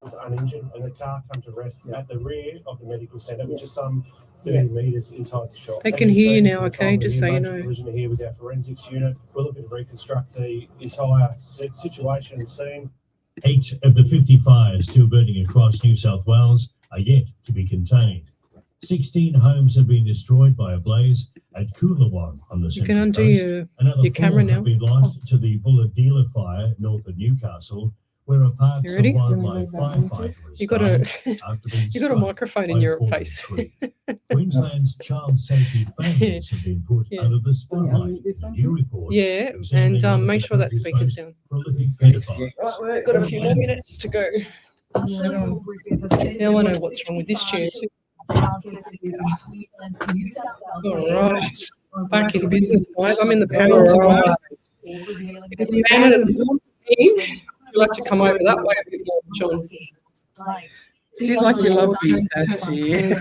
was uninjured, and the car come to rest at the rear of the medical centre, which is some 30 metres inside the shop. They can hear you now, okay? Just so you know. Collision here with our forensics unit. We're looking to reconstruct the entire situation and scene. 8 of the 50 fires still burning across New South Wales are yet to be contained. 16 homes have been destroyed by a blaze at Coolawong on the Central Coast. You can undo your camera now. Have been lost to the Bullet fire north of Newcastle, where a Parks and Wildlife firefighter was you got a microphone in your face. Queensland's child safety failures have been put under the spotlight. A new report. Yeah, and make sure that speaker's down. We've got a few more minutes to go. Now I know what's wrong with this chair too. All right, back in business, guys. I'm in the panel tomorrow. If you ban it at the team, you'll have to come over that way a bit more, John. Seems like you love being taxi.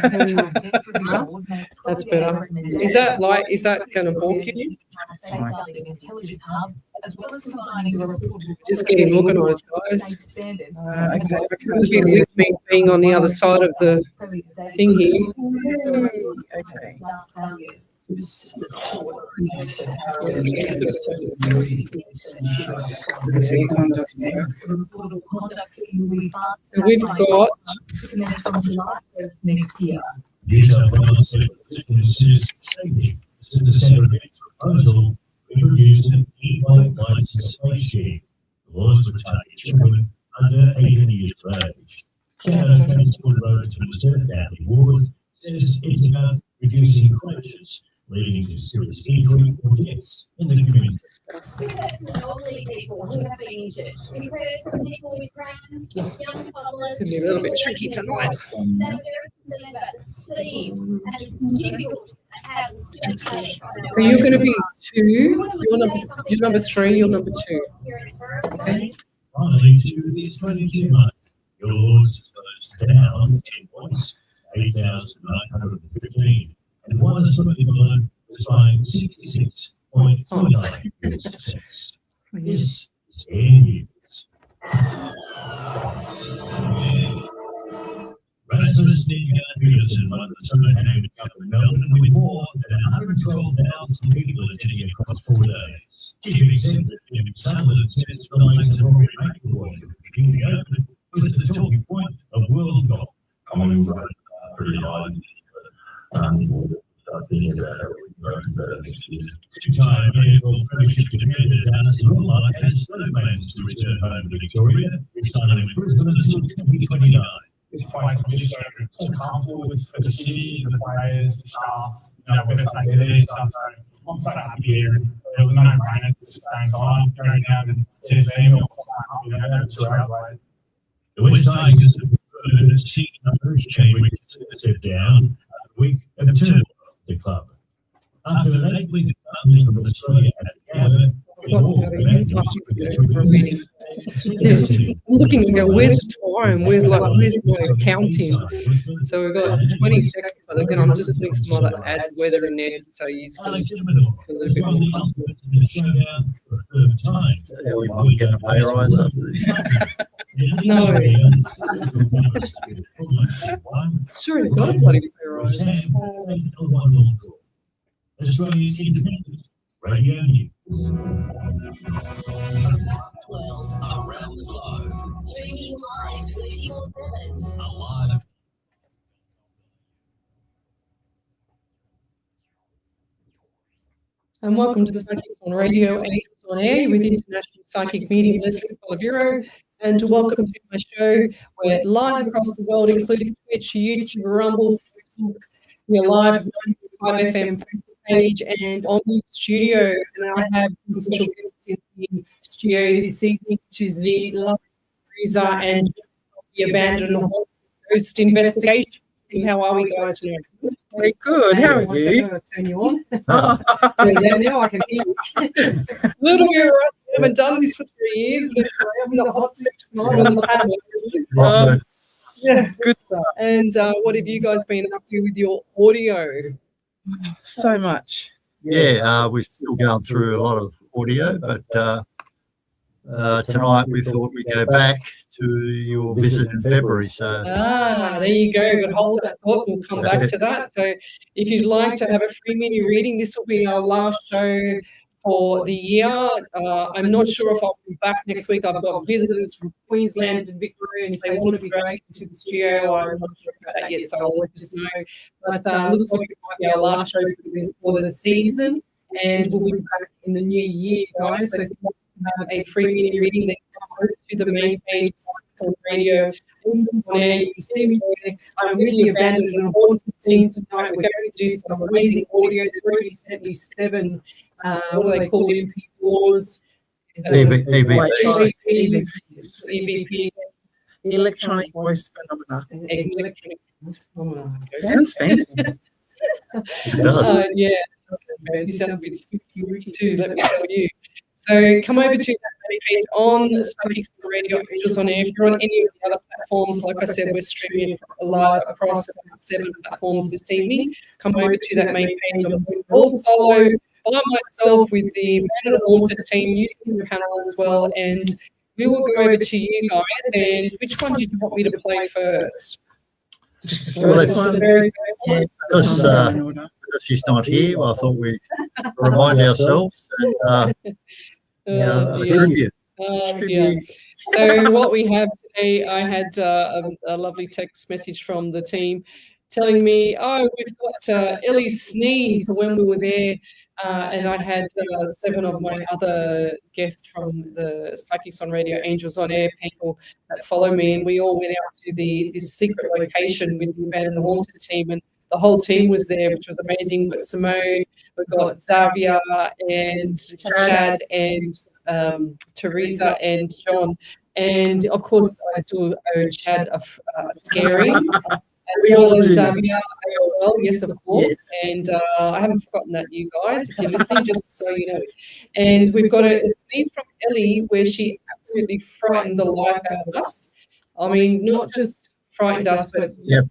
That's better. Is that going to balk you? Just getting organised, guys. With me being on the other side of the thing here. So we've got next year. New South Wales safety is in the centre of its proposal to introduce an e-bike licence space scheme. The laws would target children under 18 years of age. Senator Transport Roads Minister Natalie Ward says it's about reducing crashes leading to serious injury or deaths in the community. We've heard from elderly people who have been injured. We've heard from people with grants, young toddlers. It's going to be a little bit tricky tonight. They're very concerned about the speed and it's difficult to have the speed. So you're going to be 2, you're number 3, you're number 2. Okay. Finally, to the Australian Team Line. Yours goes down 10 points, 8,915. And one Australian dollar was buying 66.49 cents. This is Air News. Rasmus Nick-Peterson won the Superhanded Cup in Melbourne with more than 112,000 people attending across 4 days. Chief Executive Jim Sutherland says the latest Rory McIlroy in the Open was the talking point of world golf. I'm pretty high. Thinking about how we can go better next year. Two-time medical premiership defender Dallas Lawler has no plans to return home to Victoria, resigning in Brisbane until 2029. This place I'm just so comfortable with the city, the players, the staff, better activity stuff. So I'm so happy here. There was no brainer to stay inside, going down and see the team or 2 hours away. The West Tigers have seen numbers change step down a week of turmoil. The club. After an 8-week family from Australia and I'm looking to go, where's time? Where's my counting? So we've got 20 seconds, but again, I'm just putting some other add weather in there so you can a little bit more comfortable. Yeah, we might be getting a pay rise after this. No. Sure, you've got a bloody pay rise. Australian Independent Radio News. World around the globe. Streaming live 24/7. Alive. And welcome to the Psychic on Radio 8 on air with International Psychic Medium Lesley Spaliviero. And welcome to my show. We're live across the world, including Twitch, YouTube, Rumble, Facebook. We're live on 5 FM page and on the studio. And I have some special guests in the studio this evening, which is the lovely Teresa and the Abandoned Ghost Investigation. How are we guys tonight? Very good. How are you? I'm going to turn you on. Yeah, now I can hear you. A little bit rusty. I haven't done this for 3 years, but I'm in the hot seat tonight on the panel. Yeah, good stuff. And what have you guys been up to with your audio? So much. Yeah, we're still going through a lot of audio, but tonight we thought we'd go back to your visit in February. So there you go. But hold that thought. We'll come back to that. So if you'd like to have a free mini reading, this will be our last show for the year. I'm not sure if I'll be back next week. I've got visitors from Queensland and Victoria, and if they want to be dragged into the studio, I'm not sure about that yet, so I'll let us know. But looks like it might be our last show for the season, and we'll be back in the new year, guys. So if you want to have a free mini reading, then come over to the main page on radio. On air, you can see me there. I'm really abandoned and haunted scene tonight. We're going to do some amazing audio. They've already sent me 7. What do they call MP4s? EVP. Electronic voice phenomena. Electronic voice phenomena. Sounds fancy. it does. Yeah, it sounds a bit spooky too, let me tell you. So come over to that page on Psychic Radio Angels on Air. If you're on any of the other platforms, like I said, we're streaming live across 7 platforms this evening. Come over to that main page. I'm all solo by myself with the Man and Haunted team using the panel as well. And we will go over to you guys. And which one did you want me to play first? Just the first one. The very first one? Because she's not here, I thought we'd remind ourselves and Oh, dear. tribute. Yeah. So what we have today, I had a lovely text message from the team telling me, oh, we've got Ellie sneezed when we were there. And I had 7 of my other guests from the Psychics on Radio Angels on Air people that follow me, and we all went out to this secret location with the Man and the Haunted team, and the whole team was there, which was amazing. But Simone, we've got Xavier and Chad and Teresa and John, and of course I still owe Chad a scary. As well as Xavier as well, yes, of course. And I haven't forgotten that, you guys, if you're listening, just so you know. And we've got a sneeze from Ellie where she absolutely frightened the life out of us. I mean, not just frightened us, but Yep.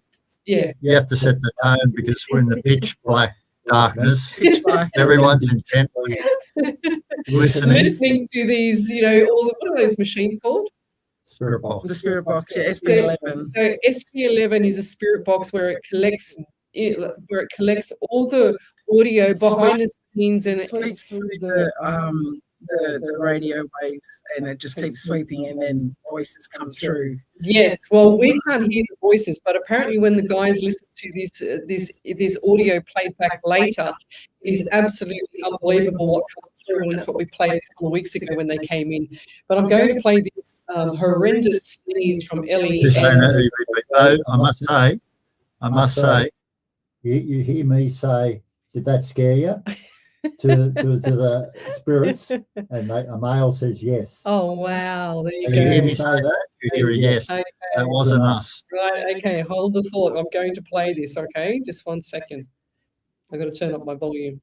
yeah. You have to set the tone because we're in the pitch black darkness. Pitch black. Everyone's intently Listening to these, what are those machines called? Spirit box. The spirit box, yeah, SP11. So SP11 is a spirit box where it collects all the audio behind the scenes and It sweeps through the radio waves, and it just keeps sweeping, and then voices come through. Yes, well, we can't hear the voices, but apparently when the guys listen to this audio played back later, it is absolutely unbelievable what comes through, and that's what we played a couple of weeks ago when they came in. But I'm going to play this horrendous sneeze from Ellie. I must say, you hear me say, did that scare you? to the spirits, and a male says yes. Oh, wow. There you And go. you hear me say that? You hear a yes. Okay. That wasn't us. Right, okay, hold the thought. I'm going to play this, okay? Just 1 second. I've got to turn up my volume.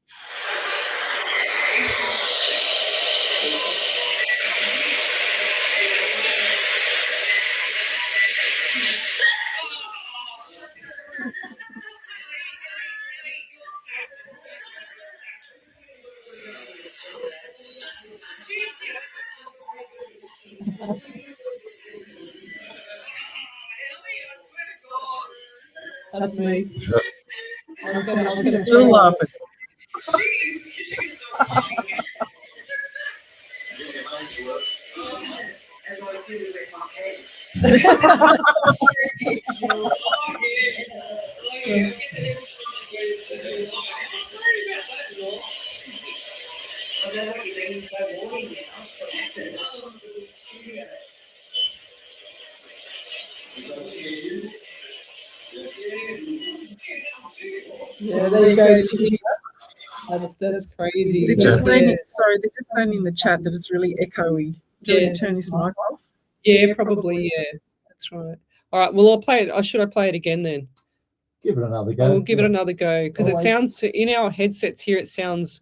That's me. Still laughing. Yeah, there you go. That's crazy. They're just saying in the chat that it's really echoey. Do you Yeah. want to turn this mic off? Yeah, probably, yeah. That's right. All right, well, I'll play it. Should I play it again then? Give it another I go. will give it another go because it Always. sounds in our headsets here. It sounds.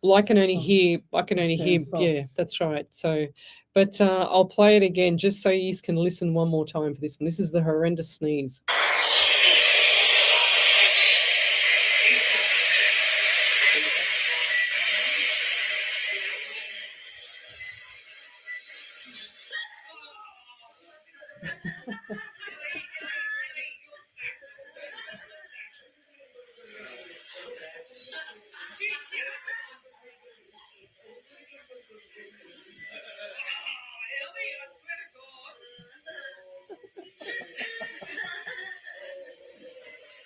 Well, I can only hear. Yeah, that's right. So, but I'll play it again just so you can listen one more time for this one. This is the horrendous sneeze.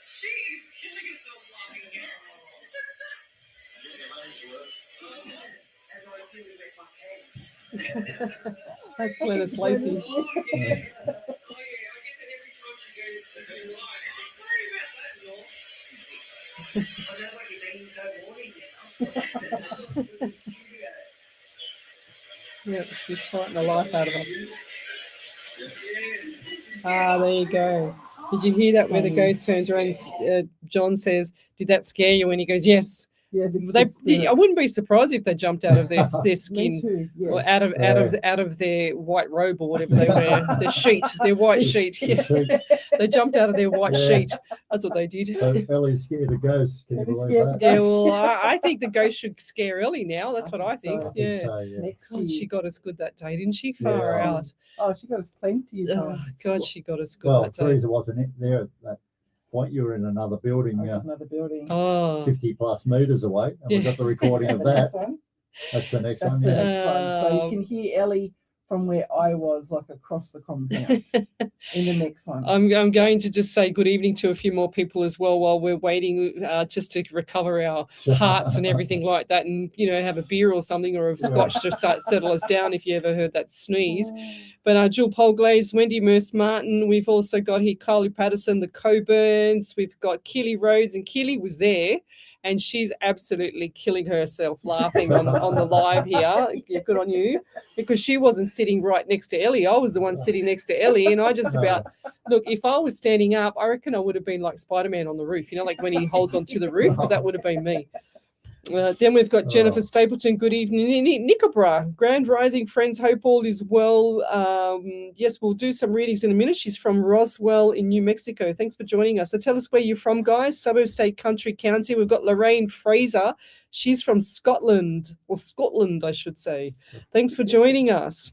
She's killing herself laughing again. As I do with my pants. That's Glennis Lacey. Oh, yeah. I get that every time she goes to do live. I'm sorry about that, Law. I know what you mean, no warning now. Yep, she's frightened the life out of her. Ah, there you go. Did you hear that where the ghost turns around? John says, "Did that scare you?" And he goes, "Yes." Yeah, I wouldn't be surprised if they jumped out of their Me skin too, yeah. or out of their white robe or whatever they wear, their sheet, their white sheet. Yeah. They jumped out of their white sheet. That's what they did. So Ellie's scared of ghosts. Can you believe that? Yeah, well, I think the ghost should scare Ellie now. That's what I think. I think Yeah. so, yeah. Next God, year. she got us good that day, didn't she? Yeah. Far out. Oh, she got us plenty of Oh, times. God, she got us good Well, that day. Teresa wasn't there at that point. You were in another building, That's another building. Oh, 50 plus meters away, and we got the recording of The that. next one? That's the next That's one. the Yeah. next one. So you can hear Ellie from where I was, like across the compound. In the next one. I'm going to just say good evening to a few more people as well while we're waiting, just to recover our hearts and everything like that, and have a beer or something or a scotch to settle us down if you ever heard that sneeze. But Jill Polglaze, Wendy Merce Martin, we've also got here Carly Patterson, the Coburns, we've got Keely Rhodes, and Keely was there. And she's absolutely killing herself laughing on the live here. Yeah, good on you. Because she wasn't sitting right next to Ellie. I was the one sitting next to Ellie. And I just about, look, if I was standing up, I reckon I would have been like Spider-Man on the roof, like when he holds onto the roof, because that would have been me. Then we've got Jennifer Stapleton. Good evening, Nickabra. Grand Rising friends. Hope all is well. Yes, we'll do some readings in a minute. She's from Roswell in New Mexico. Thanks for joining us. So tell us where you're from, guys. Suburb, state, country, county. We've got Lorraine Fraser. She's from Scotland, or Scotland, I should say. Thanks for joining us.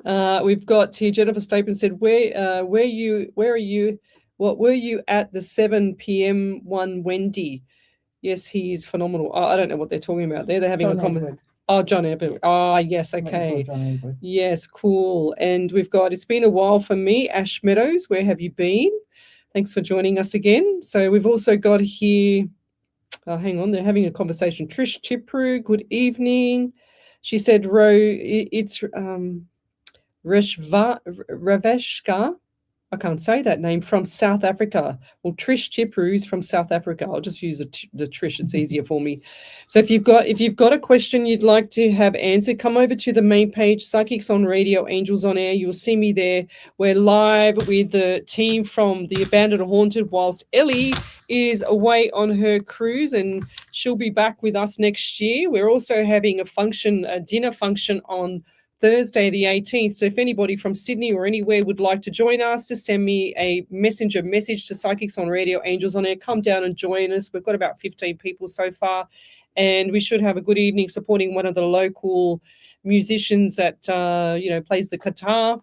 We've got here Jennifer Stapleton said, where are you? What were you at the 7 p.m. one, Wendy? Yes, he's phenomenal. Oh, I don't know what they're talking about there. They're having a conversation. Oh, John Edward. Oh, yes, okay. Yes, cool. And we've got, it's been a while for me, Ash Meadows. Where have you been? Thanks for joining us again. So we've also got here, hang on, they're having a conversation. Trish Chipru, good evening. She said, it's Raveshka. I can't say that name, from South Africa. Well, Trish Chipru is from South Africa. I'll just use the Trish. It's easier for me. So if you've got a question you'd like to have answered, come over to the main page, Psychics on Radio, Angels on Air. You'll see me there. We're live with the team from The Abandoned or Haunted, whilst Ellie is away on her cruise, and she'll be back with us next year. We're also having a dinner function on Thursday the 18th. So if anybody from Sydney or anywhere would like to join us, just send me a message to Psychics on Radio, Angels on Air. Come down and join us. We've got about 15 people so far, and we should have a good evening supporting one of the local musicians that plays the guitar,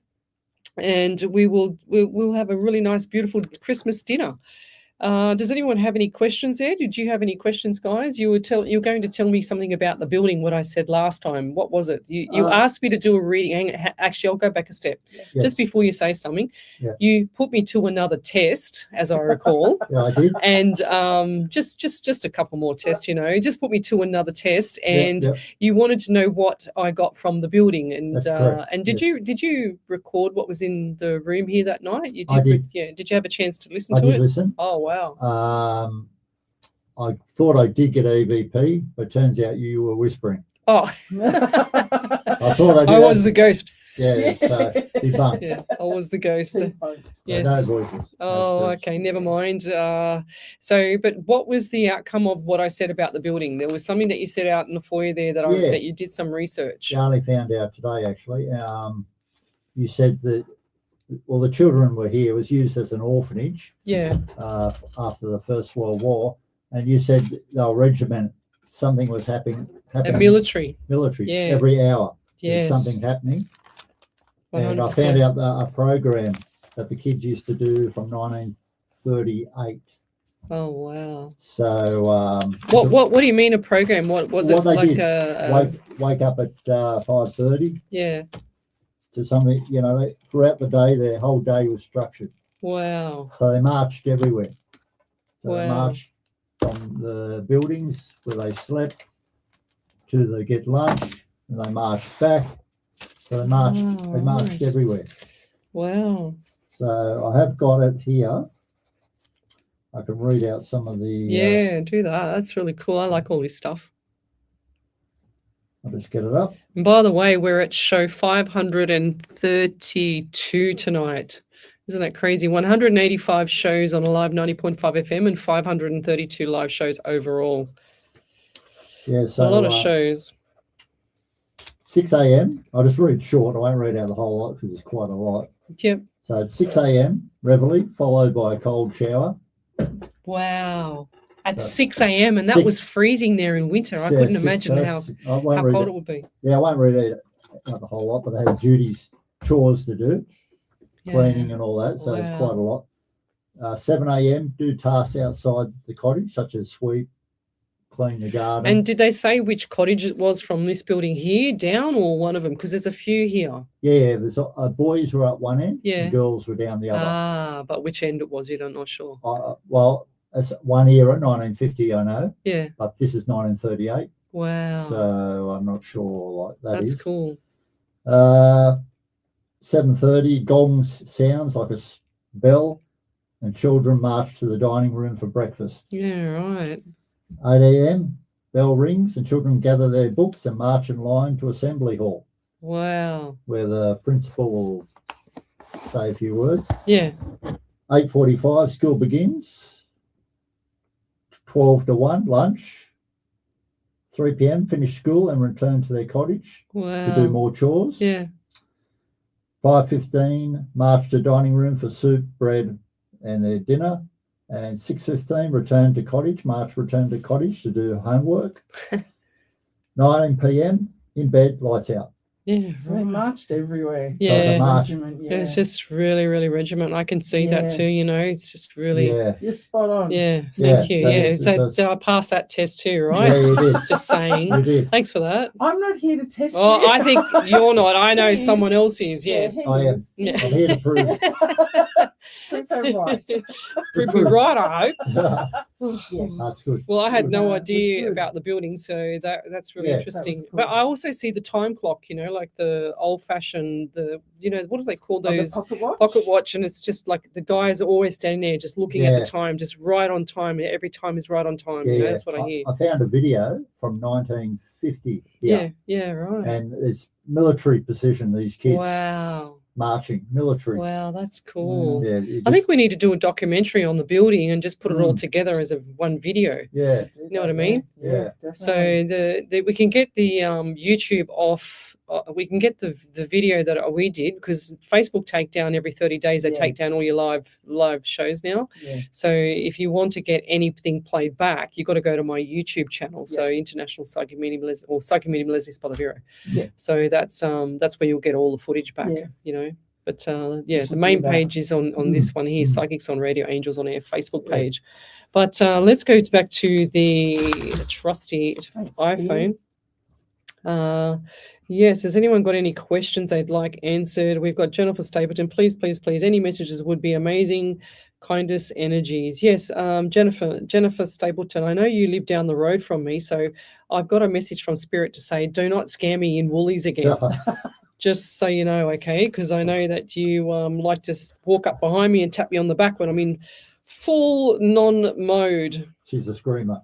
and we'll have a really nice, beautiful Christmas dinner. Does anyone have any questions there? Did you have any questions, guys? You're going to tell me something about the building, what I said last time. What was it? You asked me to do a reading. Actually, I'll go back a step. Yes. Just before you say something, you put me to another test, as I recall. Yeah, I did. And just a couple more tests, just put me to another test. And you wanted to know what I got from the building. And did you record what was in the room here that night? You did. I did. Yeah. Did you have a chance to listen to it? I did listen. Oh, wow. I thought I did get EVP, but turns out you were whispering. Oh. I thought I did. I was the ghost. Yeah, so debunked. Yeah, I was the ghost. Yes. So no voices. Oh, okay, never mind. But what was the outcome of what I said about the building? There was something that you said out in the foyer there that you did some research. Charlie found out today, actually. You said that, well, the children were here. It was used as an orphanage. Yeah. After the First World War, and you said they were regimented. Something was happening. A military. Yeah. Every hour. Yes. There's something happening. And I found out a program that the kids used to do from 1938. Oh wow! So what do you mean a program? What was what it they like? did, wake up at 5:30 Yeah. to something. You know, throughout the day, their whole day was structured. Wow. So they marched everywhere. So they Wow. marched from the buildings where they slept to the get lunch, and they marched back. So they marched. Oh, They marched right. everywhere. Wow. So I have got it here. I can read out some of the. Yeah, do that. That's really cool. I like all this stuff. I'll just get it up. And by the way, we're at show 532 tonight. Isn't that crazy? 185 shows on a live 90.5 FM and 532 live shows overall. Yeah, so a lot of shows. 6 a.m. I'll just read short. I won't read out the whole lot because it's quite a lot. Yep. So it's 6 a.m. reveille, followed by a cold shower. Wow. At So 6 a.m. and that 6 was freezing there in winter. I couldn't imagine how cold it would be. Yeah, I won't read out the whole lot, but they had duties, chores to do, cleaning and all that. So it's Wow. quite a lot. 7 a.m. do tasks outside the cottage, such as sweep, clean the garden. And did they say which cottage it was from this building here down or one of them? Because there's a few here. Yeah, there's boys were at one end, Yeah. and girls were down the other. Ah, but which end it was, I'm not sure. Well, it's one era, 1950, I know, Yeah. but this is 1938. Wow. So I'm not sure like That's is. cool. 7:30, gongs sounds like a bell, and children march to the dining room for breakfast. Yeah, right. 8 a.m, bell rings and children gather their books and march in line to assembly hall, Wow. where the principal will say a few words. Yeah. 8:45, school begins. 12 to 1, lunch. 3 p.m, finish school and return to their cottage Wow. to do more chores. Yeah. 5:15, march to dining room for soup, bread, and their dinner. And 6:15, return to cottage to do homework. 9 p.m, in bed, lights out. Yeah. So they marched everywhere. Yeah. So it's a march. Regiment, It was just really, really regiment. I can see that Yeah. too, it's just really. Yeah. You're spot on. Yeah, Yeah, thank you. so Yeah, it's- so, so- I passed that test too, right? Yeah, you did. Just saying. You did. Thanks for that. I'm not here to test Well, you. I think you're not. I know He is. someone else is. Yes. he I am. is. Yeah. I'm here to prove. Prove her right. Prove me right, I Yes. That's good. Well, I had Good. no That's idea good. about the building, so that's really Yeah, that interesting. was cool. But I also see the time clock, like the old-fashioned, what do they call Oh, the those? pocket watch? Pocket watch, and it's just like the guys are always standing there just looking at Yeah. the time, just right on time. Every time is right on time. Yeah, That's what I hear. I found a video from 1950. Yeah, right. And it's military precision, these kids Wow. marching, military. Wow, that's cool. Yeah, you I just- think we need to do a documentary on the building and just put it all Mm. together as one video. yeah, You know what I mean? Yeah. definitely. So the we can get the YouTube off. We can get the video that we did because Facebook take down every 30 days. They Yeah. take down all your live shows now. Yeah. So if you want to get anything played back, you've got to go to my YouTube channel. So International Psychic Medium or Psychic Medium Lesley Spaliviero. Yeah. So that's where you'll get all the footage back. Yeah. But should the main do that. page is on this one here, Mm. Psychics on Radio, Angels on Air Facebook Yeah. page. But let's go back to the trusty Thanks, iPhone. Yes, has anyone got any questions they'd like answered? We've got Jennifer Stapleton. Please, any messages would be amazing. Kindest energies. Yes, Jennifer Stapleton, I know you live down the road from me, so I've got a message from Spirit to say, do not scare me in Woolies again. So, Just so you know, okay? Because I know that you like to walk up behind me and tap me on the back when I'm in full non-mode. she's a screamer.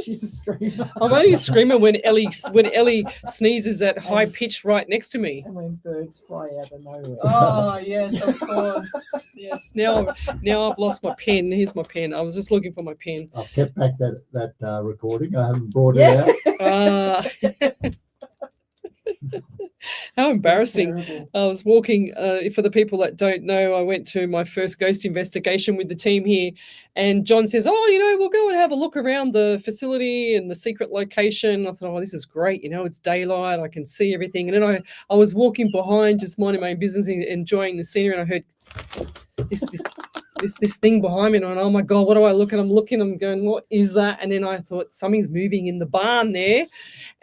She's a screamer. I'm only a screamer when Ellie sneezes at high pitch right next to me. And when birds fly out of nowhere. Oh yes, of course. Yes. Now I've lost my pen. Here's my pen. I was just looking for my pen. I've kept back that recording. I haven't brought it out. How embarrassing. Terrible. I was walking, for the people that don't know, I went to my first ghost investigation with the team here, and John says, oh, you know, we'll go and have a look around the facility and the secret location. I thought, oh, this is great. You know, it's daylight. I can see everything. And then I was walking behind, just minding my own business, enjoying the scenery, and I heard this thing behind me, and I went, oh my God, what do I look at? I'm looking, I'm going, what is that? And then I thought something's moving in the barn there.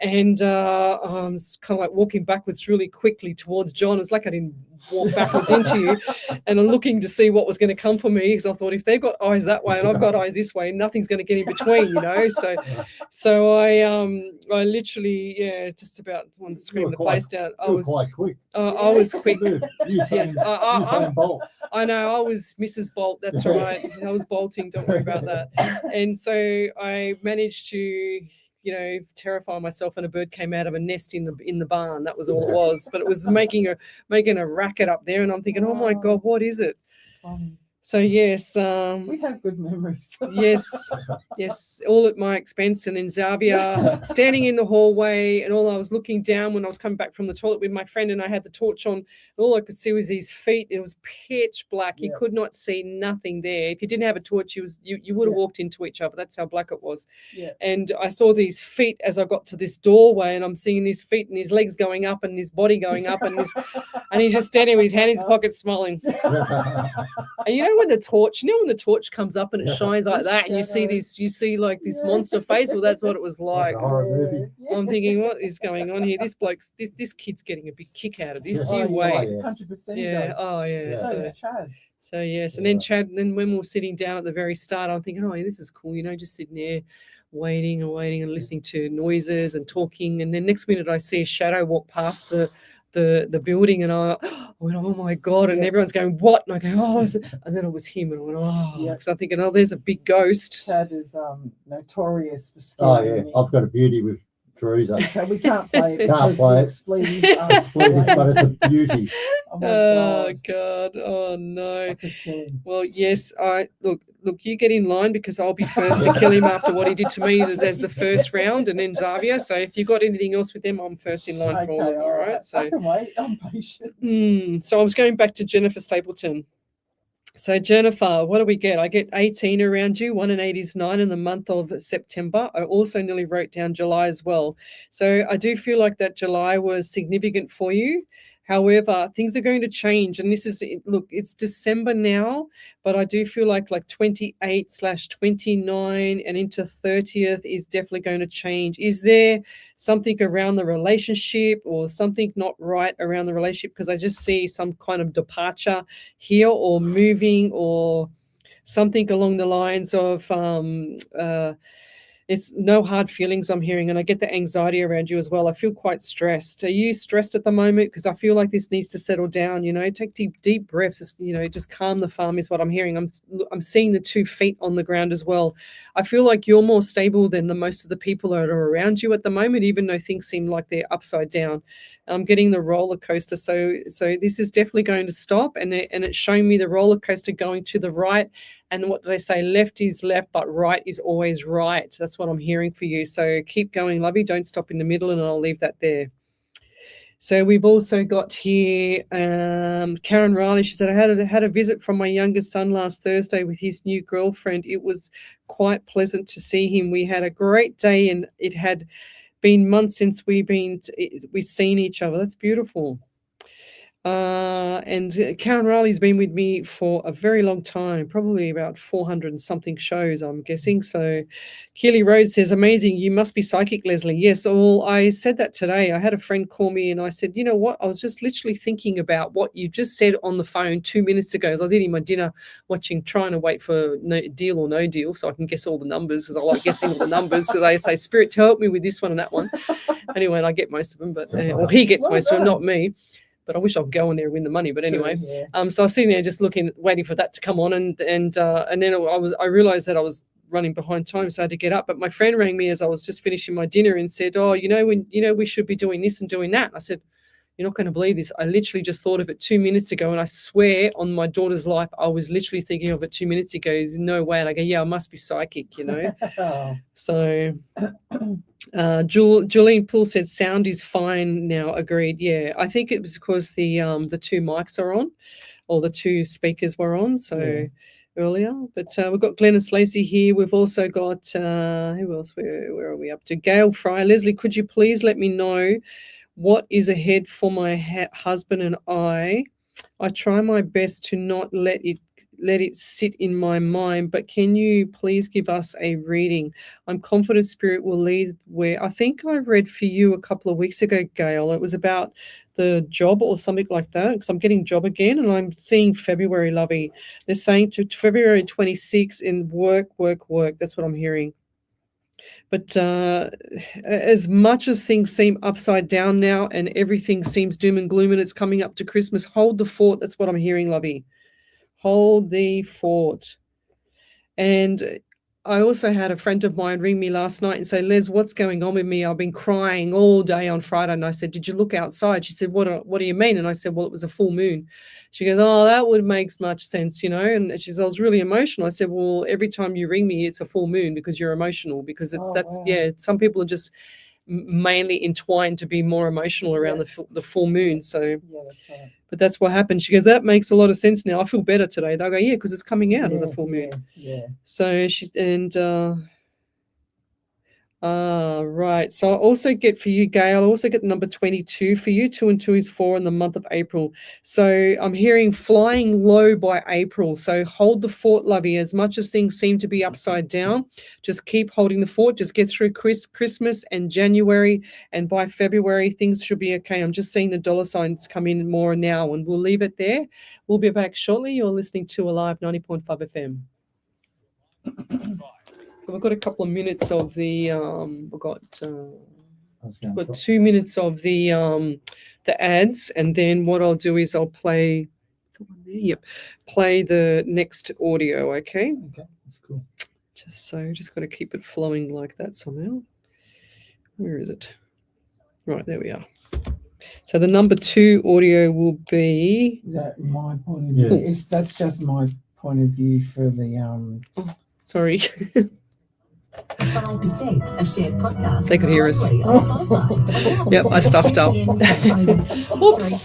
And I'm kind of like walking backwards really quickly towards John. It's like I didn't walk backwards into you. And I'm looking to see what was going to come for me, because I thought if they've got eyes that way and I've got eyes this way, nothing's going to get in between, you know. So I literally, just about wanted to scream the place down. I was quite quick. I was quick. Yes, Bolt. I know, I was Mrs. Bolt, that's right. I was bolting, don't worry about that. And so I managed to, you know, terrify myself, and a bird came out of a nest in the barn. That was all it was. But it was making a racket up there, and I'm thinking, oh my God, what is it? So yes, We have good memories. yes, all at my expense. And then Xavier standing in the hallway, and all I was looking down when I was coming back from the toilet with my friend, and I had the torch on, and all I could see was his feet. It was pitch black. You could not see nothing there. If you didn't have a torch, you would have walked into each other. That's how black it was. And I saw these feet as I got to this doorway, and I'm seeing his feet and his legs going up and his body going up, and he's just standing with his hand in his pocket smiling. And you know when the torch comes up and it shines like that, and you see like this monster face. Well, that's what it was like. I'm thinking, what is going on here? This kid's getting a big kick out of this. You wait. 100%. Yeah. Oh yeah. So is Chad. So yes, and then Chad. Then when we were sitting down at the very start, I'm thinking, oh, this is cool. You know, just sitting there, waiting and listening to noises and talking. And then next minute, I see a shadow walk past the building, and I went, oh my God, and everyone's going, what? And I go, oh, and then it was him, and I went, oh, because I'm thinking, oh, there's a big ghost. Chad is notorious for scaring me. I've got a beauty with Teresa. Okay, we can't play it. Can't play it. Spleen, but it's a beauty. Oh God. Oh no. Well, yes. Look, you get in line, because I'll be first to kill him after what he did to me as the first round, and then Xavier. So if you've got anything else with them, I'm first in line for all of them. All right. So I can wait. I'm patient. So I was going back to Jennifer Stapleton. So Jennifer, what do we get? I get 18 around you. 1 in 8 is 9 in the month of September. I also nearly wrote down July as well. So I do feel like that July was significant for you. However, things are going to change, and this is, look, it's December now, but I do feel like 28/29 and into 30th is definitely going to change. Is there something around the relationship or something not right around the relationship? Because I just see some kind of departure here, or moving, or something along the lines of it's no hard feelings I'm hearing, and I get the anxiety around you as well. I feel quite stressed. Are you stressed at the moment? Because I feel like this needs to settle down, you know, take deep breaths, you know, just calm the farm is what I'm hearing. I'm seeing the 2 feet on the ground as well. I feel like you're more stable than the most of the people that are around you at the moment, even though things seem like they're upside down. I'm getting the roller coaster. So this is definitely going to stop, and it's showing me the roller coaster going to the right. And what do they say? Left is left, but right is always right. That's what I'm hearing for you. So keep going, lovey. Don't stop in the middle, and I'll leave that there. So we've also got here Karen Riley. She said, I had a visit from my youngest son last Thursday with his new girlfriend. It was quite pleasant to see him. We had a great day, and it had been months since we've seen each other. That's beautiful. And Karen Riley's been with me for a very long time, probably about 400 and something shows, I'm guessing. So Keely Rose says, amazing, you must be psychic, Lesley. Yes, well, I said that today. I had a friend call me, and I said, you know what, I was just literally thinking about what you just said on the phone 2 minutes ago as I was eating my dinner, trying to wait for Deal or No Deal so I can guess all the numbers, because I like guessing all the numbers. So they say, Spirit, to help me with this one and that one. Anyway, and I get most of them, but or he gets most of them, not me. But I wish I'd go in there and win the money. But anyway, so I was sitting there just waiting for that to come on, and then I realized that I was running behind time, so I had to get up. But my friend rang me as I was just finishing my dinner and said, "Oh, we should be doing this and doing that." And I said, "You're not going to believe this. I literally just thought of it 2 minutes ago, and I swear on my daughter's life, I was literally thinking of it 2 minutes ago. There's no way." And I go, "Yeah, I must be psychic, you know." So. Julian Poole said sound is fine now. Agreed. Yeah, I think it was because the two mics are on, or the two speakers were on. So earlier, but we've got Glennis Lacey here. We've also got who else? Where are we up to? Gail Fry. Leslie, could you please let me know what is ahead for my husband and I? I try my best to not let it sit in my mind, but can you please give us a reading? I'm confident spirit will lead where I think I read for you a couple of weeks ago, Gail. It was about the job or something like that, because I'm getting job again and I'm seeing February, lovey. They're saying to February 26 in work. That's what I'm hearing. But as much as things seem upside down now and everything seems doom and gloom and it's coming up to Christmas, hold the fort. That's what I'm hearing, lovey. Hold the fort. And I also had a friend of mine ring me last night and say, Les, what's going on with me? I've been crying all day on Friday. And I said, did you look outside? She said, what do you mean? And I said, well, it was a full moon. She goes, oh, that would make much sense, And she said, I was really emotional. I said, well, every time you ring me, it's a full moon because you're emotional, because some people are just mainly entwined to be more emotional around the full moon. So, that's right. But that's what happened. She goes, that makes a lot of sense now. I feel better today. They'll go, yeah, because it's coming out of the full moon. Yeah. So right. So I also get for you, Gail, I also get number 22 for you. 2 and 2 is 4 in the month of April. So I'm hearing flying low by April. So hold the fort, lovey. As much as things seem to be upside down, just keep holding the fort. Just get through Christmas and January, and by February things should be okay. I'm just seeing the dollar signs come in more now, and we'll leave it there. We'll be back shortly. You're listening to Alive 90.5 FM. So we've got a couple of minutes of the we've got 2 minutes of the ads, and then what I'll do is I'll play the next audio. Okay, That's cool. Just got to keep it flowing like that somehow. Where is it? Right, there we are. So the number 2 audio will be. Is that my point of view? Yeah. That's just my point of view for the Sorry. 5% of shared podcasts. They could hear us. Yep, I stuffed up. Oops.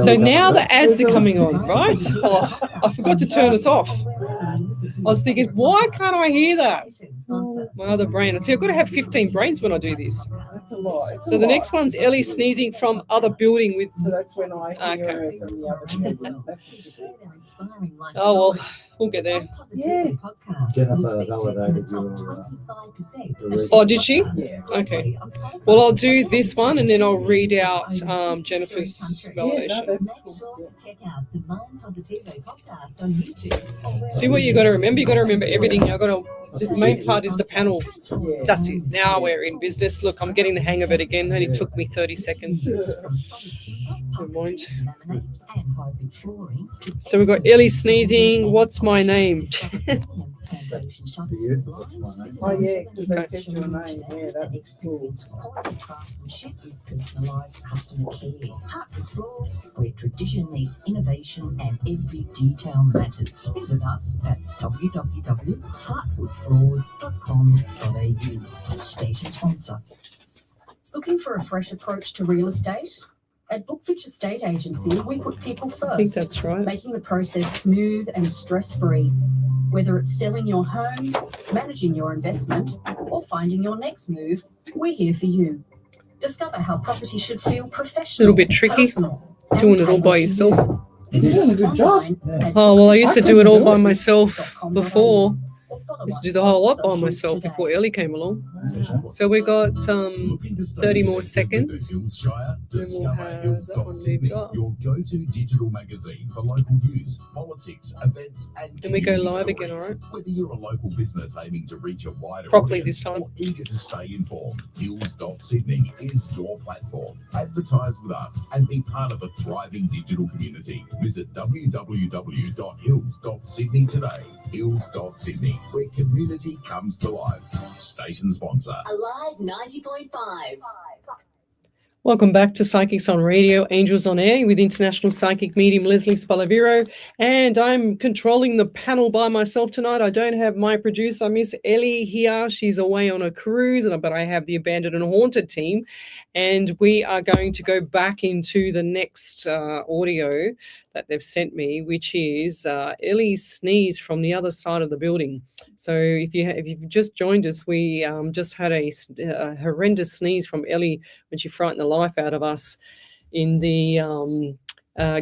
So now the ads are coming on, right? Oh, I forgot to turn us off. I was thinking, why can't I hear that? My other brain. See, I've got to have 15 brains when I do this. That's a lot. So the next one's Ellie sneezing from other building with. So that's when I hear it from the other people. Oh well, we'll get there. Yeah. Jennifer validated your. Oh, did she? Yeah. Okay. Well, I'll do this one and then I'll read out Jennifer's validation. That's Sure to check out the Mind Positive podcast on YouTube. See what you got to remember. You got to remember everything. This main part is the panel. Yeah. That's it. Now we're in business. Look, I'm getting the hang of it again. It only took me 30 seconds. Never mind. So we've got Ellie sneezing. What's my name? Oh yeah, because they said your name. Yeah, that's cool. Personalised customer care. Hartwood Floors, where tradition meets innovation and every detail matters. Visit us at www.hartwoodfloors.com.au. Station sponsor. Looking for a fresh approach to real estate? At Bookfitch Estate Agency, we put people first. I think that's right. Making the process smooth and stress-free. Whether it's selling your home, managing your investment, or finding your next move, we're here for you. Discover how property should feel professional, A little bit tricky, personal, and doing it all by tailored to yourself. you. Visit You're doing us a good job. online at Oh, well, I used to do it all by myself bookfitch.com.au. before. Or follow I used to do us the whole on lot by socials myself today. before Ellie came along. So we got 30 more seconds. Then we'll have that one moved up. Your go-to digital magazine for local news, politics, events, and Then we go community live again, stories. all right? Whether you're a local business aiming to reach a wider Properly audience this time. or eager to stay informed, Hills.Sydney is your platform. Advertise with us and be part of a thriving digital community. Visit www.hills.sydney today. Hills.Sydney, where community comes to life. Station sponsor. Alive 90.5. Welcome back to Psychics on Radio, Angels on Air with international psychic medium Lesley Spaliviero. And I'm controlling the panel by myself tonight. I don't have my producer, Miss Ellie, here. She's away on a cruise, but I have the Abandoned and Haunted team. And we are going to go back into the next audio that they've sent me, which is Ellie's sneeze from the other side of the building. So if you've just joined us, we just had a horrendous sneeze from Ellie when she frightened the life out of us in the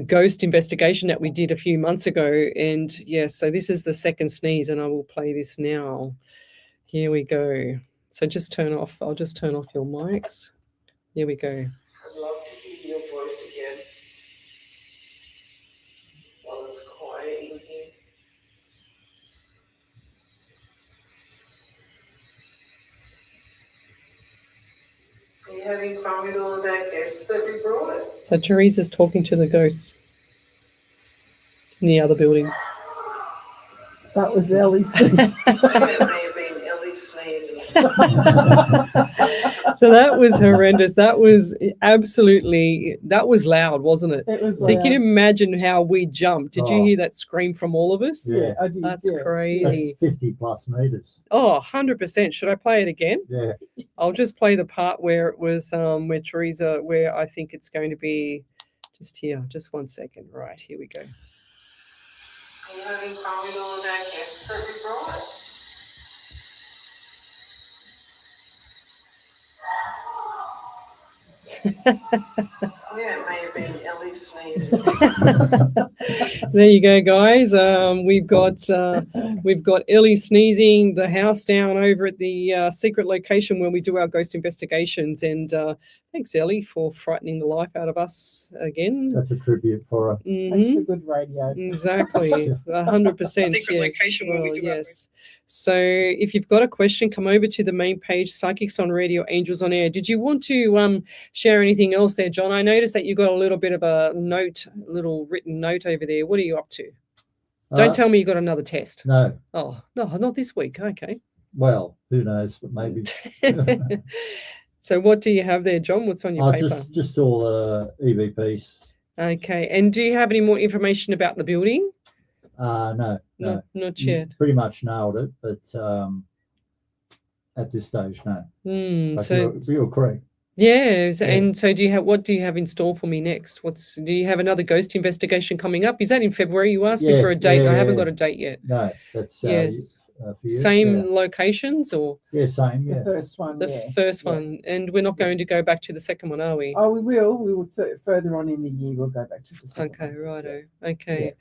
ghost investigation that we did a few months ago. And yes, so this is the second sneeze, and I will play this now. Here we go. So I'll just turn off your mics. Here we go. I'd love to hear your voice again while it's quiet in here. Are you having fun with all of our guests that we brought? So Teresa's talking to the ghosts in the other building. That was Ellie's sneeze. It may have been Ellie's sneezing. So that was horrendous. That was loud, wasn't it? It was So you loud. can imagine how we jumped. Did you hear that scream from all of us? Yeah. I did. That's yeah. crazy. That's 50 plus meters. Oh, 100%. Should I play it again? Yeah. I'll just play the part where it was where Teresa, where I think it's going to be just here. Just 1 second. Right, here we go. Are you having fun with all of our guests that we brought? Yeah, it may have been Ellie's sneezing. There you go, guys. We've got Ellie sneezing, the house down over at the secret location where we do our ghost investigations. And thanks, Ellie, for frightening the life out of us again. That's a tribute for her. Thanks for good radio. Exactly, 100%. Secret Yes. location where we do our yes. So if you've got a question, come over to the main page, Psychics on Radio, Angels on Air. Did you want to share anything else there, John? I noticed that you got a little bit of a little written note over there. What are you up to? Don't tell me you got another test. No. Oh, no, not this week. Okay. Well, who knows, but maybe. So what do you have there, John? What's on your paper? Just all EVPs. Okay. And do you have any more information about the building? No. Not yet. Pretty much nailed it, but at this stage, no. But So you're correct. yes, and so what do you have in store for me next? Do you have another ghost investigation coming up? Is that in February? You asked me for a date. I haven't got a date yet. No, that's yes. for you. Same locations or same. Yeah. The first one. the first one, and we're not going to go back to the second one, are we? Oh, we will. We will further on in the year. We'll go back to the second Okay, one. righto. Okay.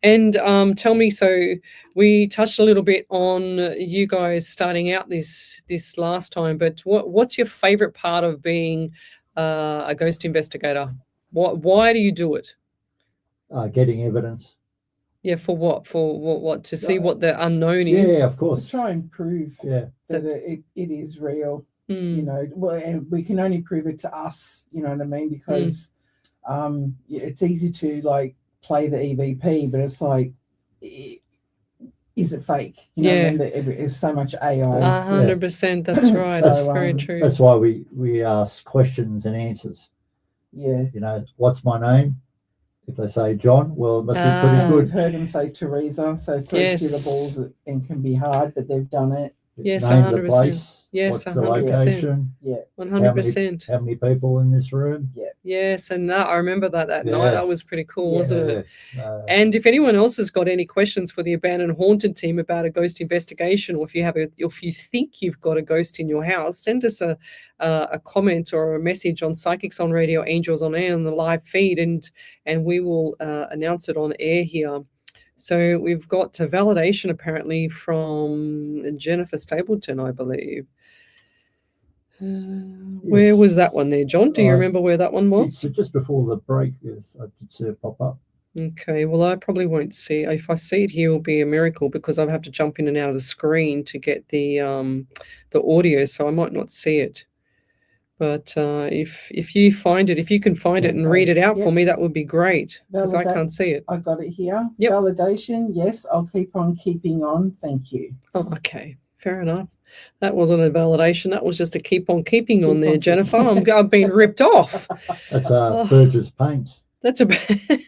And tell me, so we touched a little bit on you guys starting out this last time, but what's your favorite part of being a ghost investigator? Why do you do it? Getting evidence. Yeah, for what? For what? To see what the unknown is? Yeah, of To course. try and prove Yeah. that it is real. Mm. You know, well, and we can only prove it to us. You know what I mean? Because it's easy to like play the EVP, but it's like, is it fake? You know, Yeah. and it's so much AI. 100%. That's right. So, That's very true. That's why we ask questions and answers. Yeah. You know, what's my name? If they say John, well, it must be pretty We've good. heard them say Teresa, so three Yes. syllables and can be hard, but they've done it. Yes, Name the 100%. place. Yes, What's the 100%. location? Yeah. 100%. How many people in this room? Yes, and I remember that night. That was pretty cool, wasn't it? And if anyone else has got any questions for the Abandoned and Haunted team about a ghost investigation, or if you think you've got a ghost in your house, send us a comment or a message on Psychics on Radio, Angels on Air on the live feed, and we will announce it on air here. So we've got a validation apparently from Jennifer Stapleton, I believe. Where was that one there, John? Do you remember where that one was? Just before the break, yes, I did see it pop up. Okay, well, I probably won't see. If I see it here, it'll be a miracle because I'll have to jump in and out of the screen to get the audio, so I might not see it. But if you find it, if you can find it and read it out for me, that would be great because I can't see it. I got it here. Yep. Validation, yes, I'll keep on keeping on. Thank you. Oh, okay. Fair enough. That wasn't a validation. That was just a keep on keeping on Keep there, on Jennifer. keeping. I've been ripped off. That's Oh. Burgess Paints. That's a keep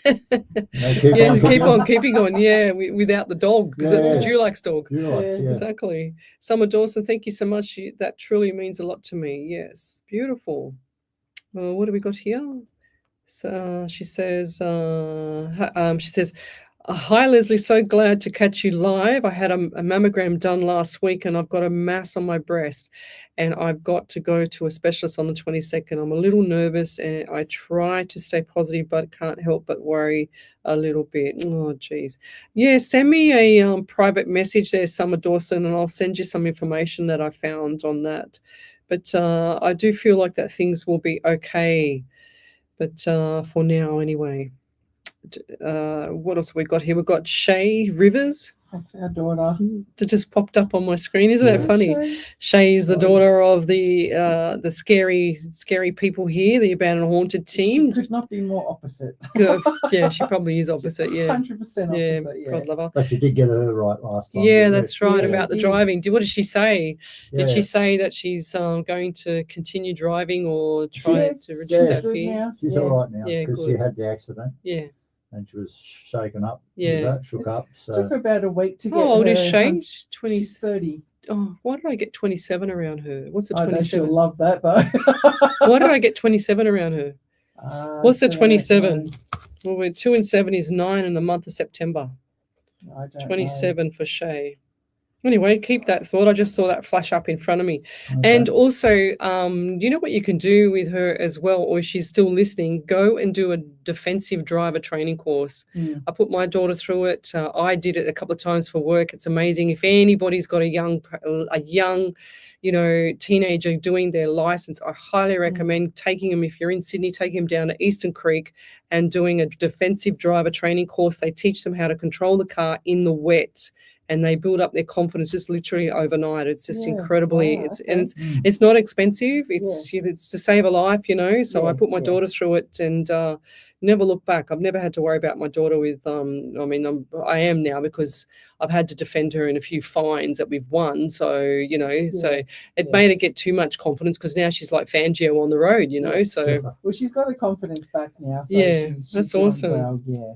on keeping on. Yeah, without the dog, because it's a Dulux dog. Dulux, yeah. Exactly. Summer Dawson, thank you so much. That truly means a lot to me. Yes, beautiful. What do we got here? So she says, hi, Lesley, so glad to catch you live. I had a mammogram done last week and I've got a mass on my breast and I've got to go to a specialist on the 22nd. I'm a little nervous and I try to stay positive, but can't help but worry a little bit. Oh, geez. Yeah, send me a private message there, Summer Dawson, and I'll send you some information that I found on that. But I do feel like that things will be okay. But for now, anyway. What else have we got here? We've got Shay Rivers. That's our daughter. That just popped up on my screen. Isn't that funny? Shay is the daughter of the scary people here, the abandoned haunted team. She could not be more opposite. Yeah, she probably is opposite. Yeah, 100% opposite. Yeah. God love her. But you did get her right last time. Yeah, that's right, Yeah, about the did. driving. What did she say? Did Yeah. she say that she's going to continue driving or try to reduce She's that good fear? now. She's Yeah. all right now Yeah, because she good. had the accident Yeah. and she was shaken up. Yeah. Shook up. Took So her about a week to get How old is her Shay? hun- She's 20. She's 30. Oh, why did I get 27 around her? What's the I know she'll 27? love that though. Why did I get 27 around her? What's the don't 27? know. Well, we're 2 and 7 is 9 in the month of September. I don't know. 27 for Shay. Anyway, keep that thought. I just saw that flash up in front of me. Okay. And also, you know what you can do with her as well, or if she's still listening, go and do a defensive driver training course. Mm. I put my daughter through it. I did it a couple of times for work. It's amazing. If anybody's got a young, teenager doing their license, I highly recommend taking them. If you're in Sydney, taking them down to Eastern Creek and doing a defensive driver training course. They teach them how to control the car in the wet. And they build up their confidence just literally overnight. It's just incredibly. Wow, It's not expensive. It's to save a life, So I put my daughter through it and never look back. I've never had to worry about my daughter with. I am now because I've had to defend her in a few fines that we've won. So so it made her get too much confidence because now she's like Fangio on the road, So Well, she's got her confidence back now. So Yeah, she's that's doing awesome. Well. Yeah.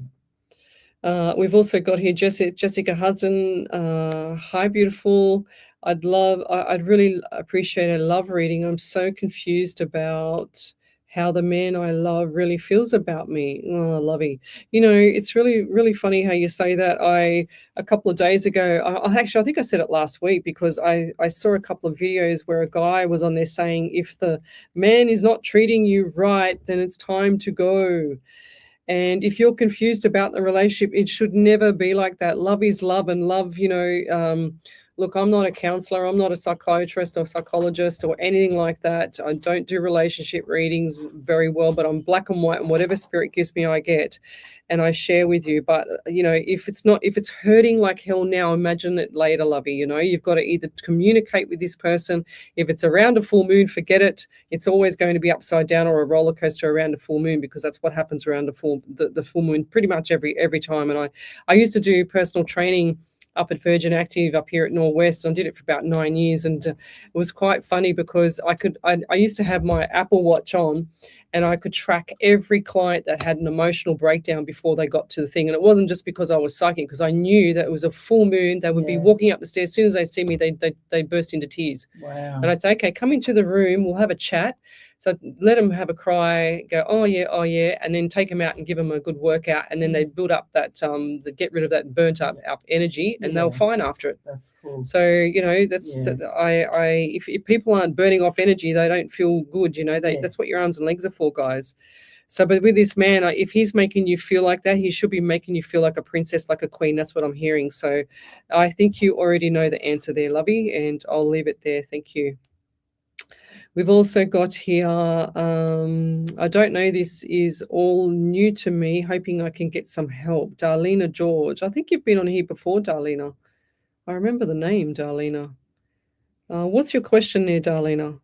We've also got here Jessica Hudson. Hi, beautiful. I'd really appreciate it. I love reading. I'm so confused about how the man I love really feels about me. Oh, lovey. It's really, really funny how you say that. A couple of days ago, I think I said it last week because I saw a couple of videos where a guy was on there saying, if the man is not treating you right, then it's time to go. And if you're confused about the relationship, it should never be like that. Love is love, and love, look, I'm not a counselor. I'm not a psychiatrist or psychologist or anything like that. I don't do relationship readings very well, but I'm black and white, and whatever spirit gives me, I get, and I share with you. But, if it's hurting like hell now, imagine it later, lovey. You've got to either communicate with this person. If it's around a full moon, forget it. It's always going to be upside down or a roller coaster around a full moon, because that's what happens around the full moon pretty much every time. And I used to do personal training up at Virgin Active up here at Norwest. I did it for about 9 years, and it was quite funny because I used to have my Apple Watch on, and I could track every client that had an emotional breakdown before they got to the thing. And it wasn't just because I was psychic, because I knew that it was a full moon. They would be walking up the stairs. As soon as they see me, they burst into tears. Wow. And I'd say, okay, come into the room. We'll have a chat. So let them have a cry, go, oh yeah, and then take them out and give them a good workout. And then they build up that, get rid of that burnt up energy, and they'll fine after it. That's cool. So, if people aren't burning off energy, they don't feel good, that's what your arms and legs are for, guys. So, but with this man, if he's making you feel like that, he should be making you feel like a princess, like a queen. That's what I'm hearing. So I think you already know the answer there, lovey, and I'll leave it there. Thank you. We've also got here, I don't know, this is all new to me, hoping I can get some help. Darlena George. I think you've been on here before, Darlena. I remember the name, Darlena. What's your question there, Darlena?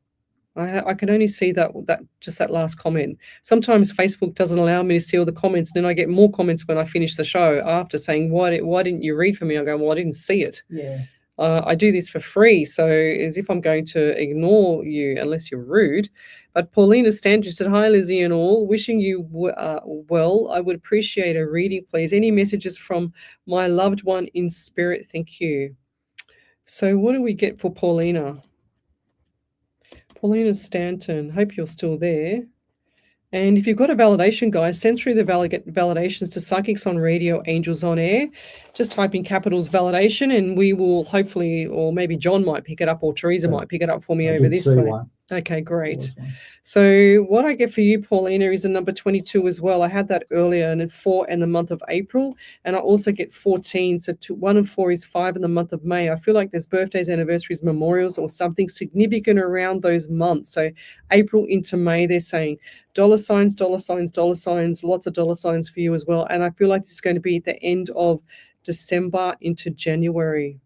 I can only see that last comment. Sometimes Facebook doesn't allow me to see all the comments, and then I get more comments when I finish the show after saying, why didn't you read for me? I go, well, I didn't see it. Yeah. I do this for free, so as if I'm going to ignore you unless you're rude. But Paulina Stange said, "Hi, Lizzie and all. Wishing you well. I would appreciate a reading, please. Any messages from my loved one in spirit? Thank you." So what do we get for Paulina? Paulina Stanton, hope you're still there. And if you've got a validation, guys, send through the validations to Psychics on Radio, Angels on Air. Just type in capitals validation, and we will hopefully, or maybe John might pick it up, or Teresa might pick it up for me over this way. Okay, great. So what I get for you, Paulina, is a number 22 as well. I had that earlier, and 4 in the month of April, and I also get 14. So 1 and 4 is 5 in the month of May. I feel like there's birthdays, anniversaries, memorials, or something significant around those months. So April into May, they're saying dollar signs, dollar signs, dollar signs, lots of dollar signs for you as well. And I feel like this is going to be at the end of December into January.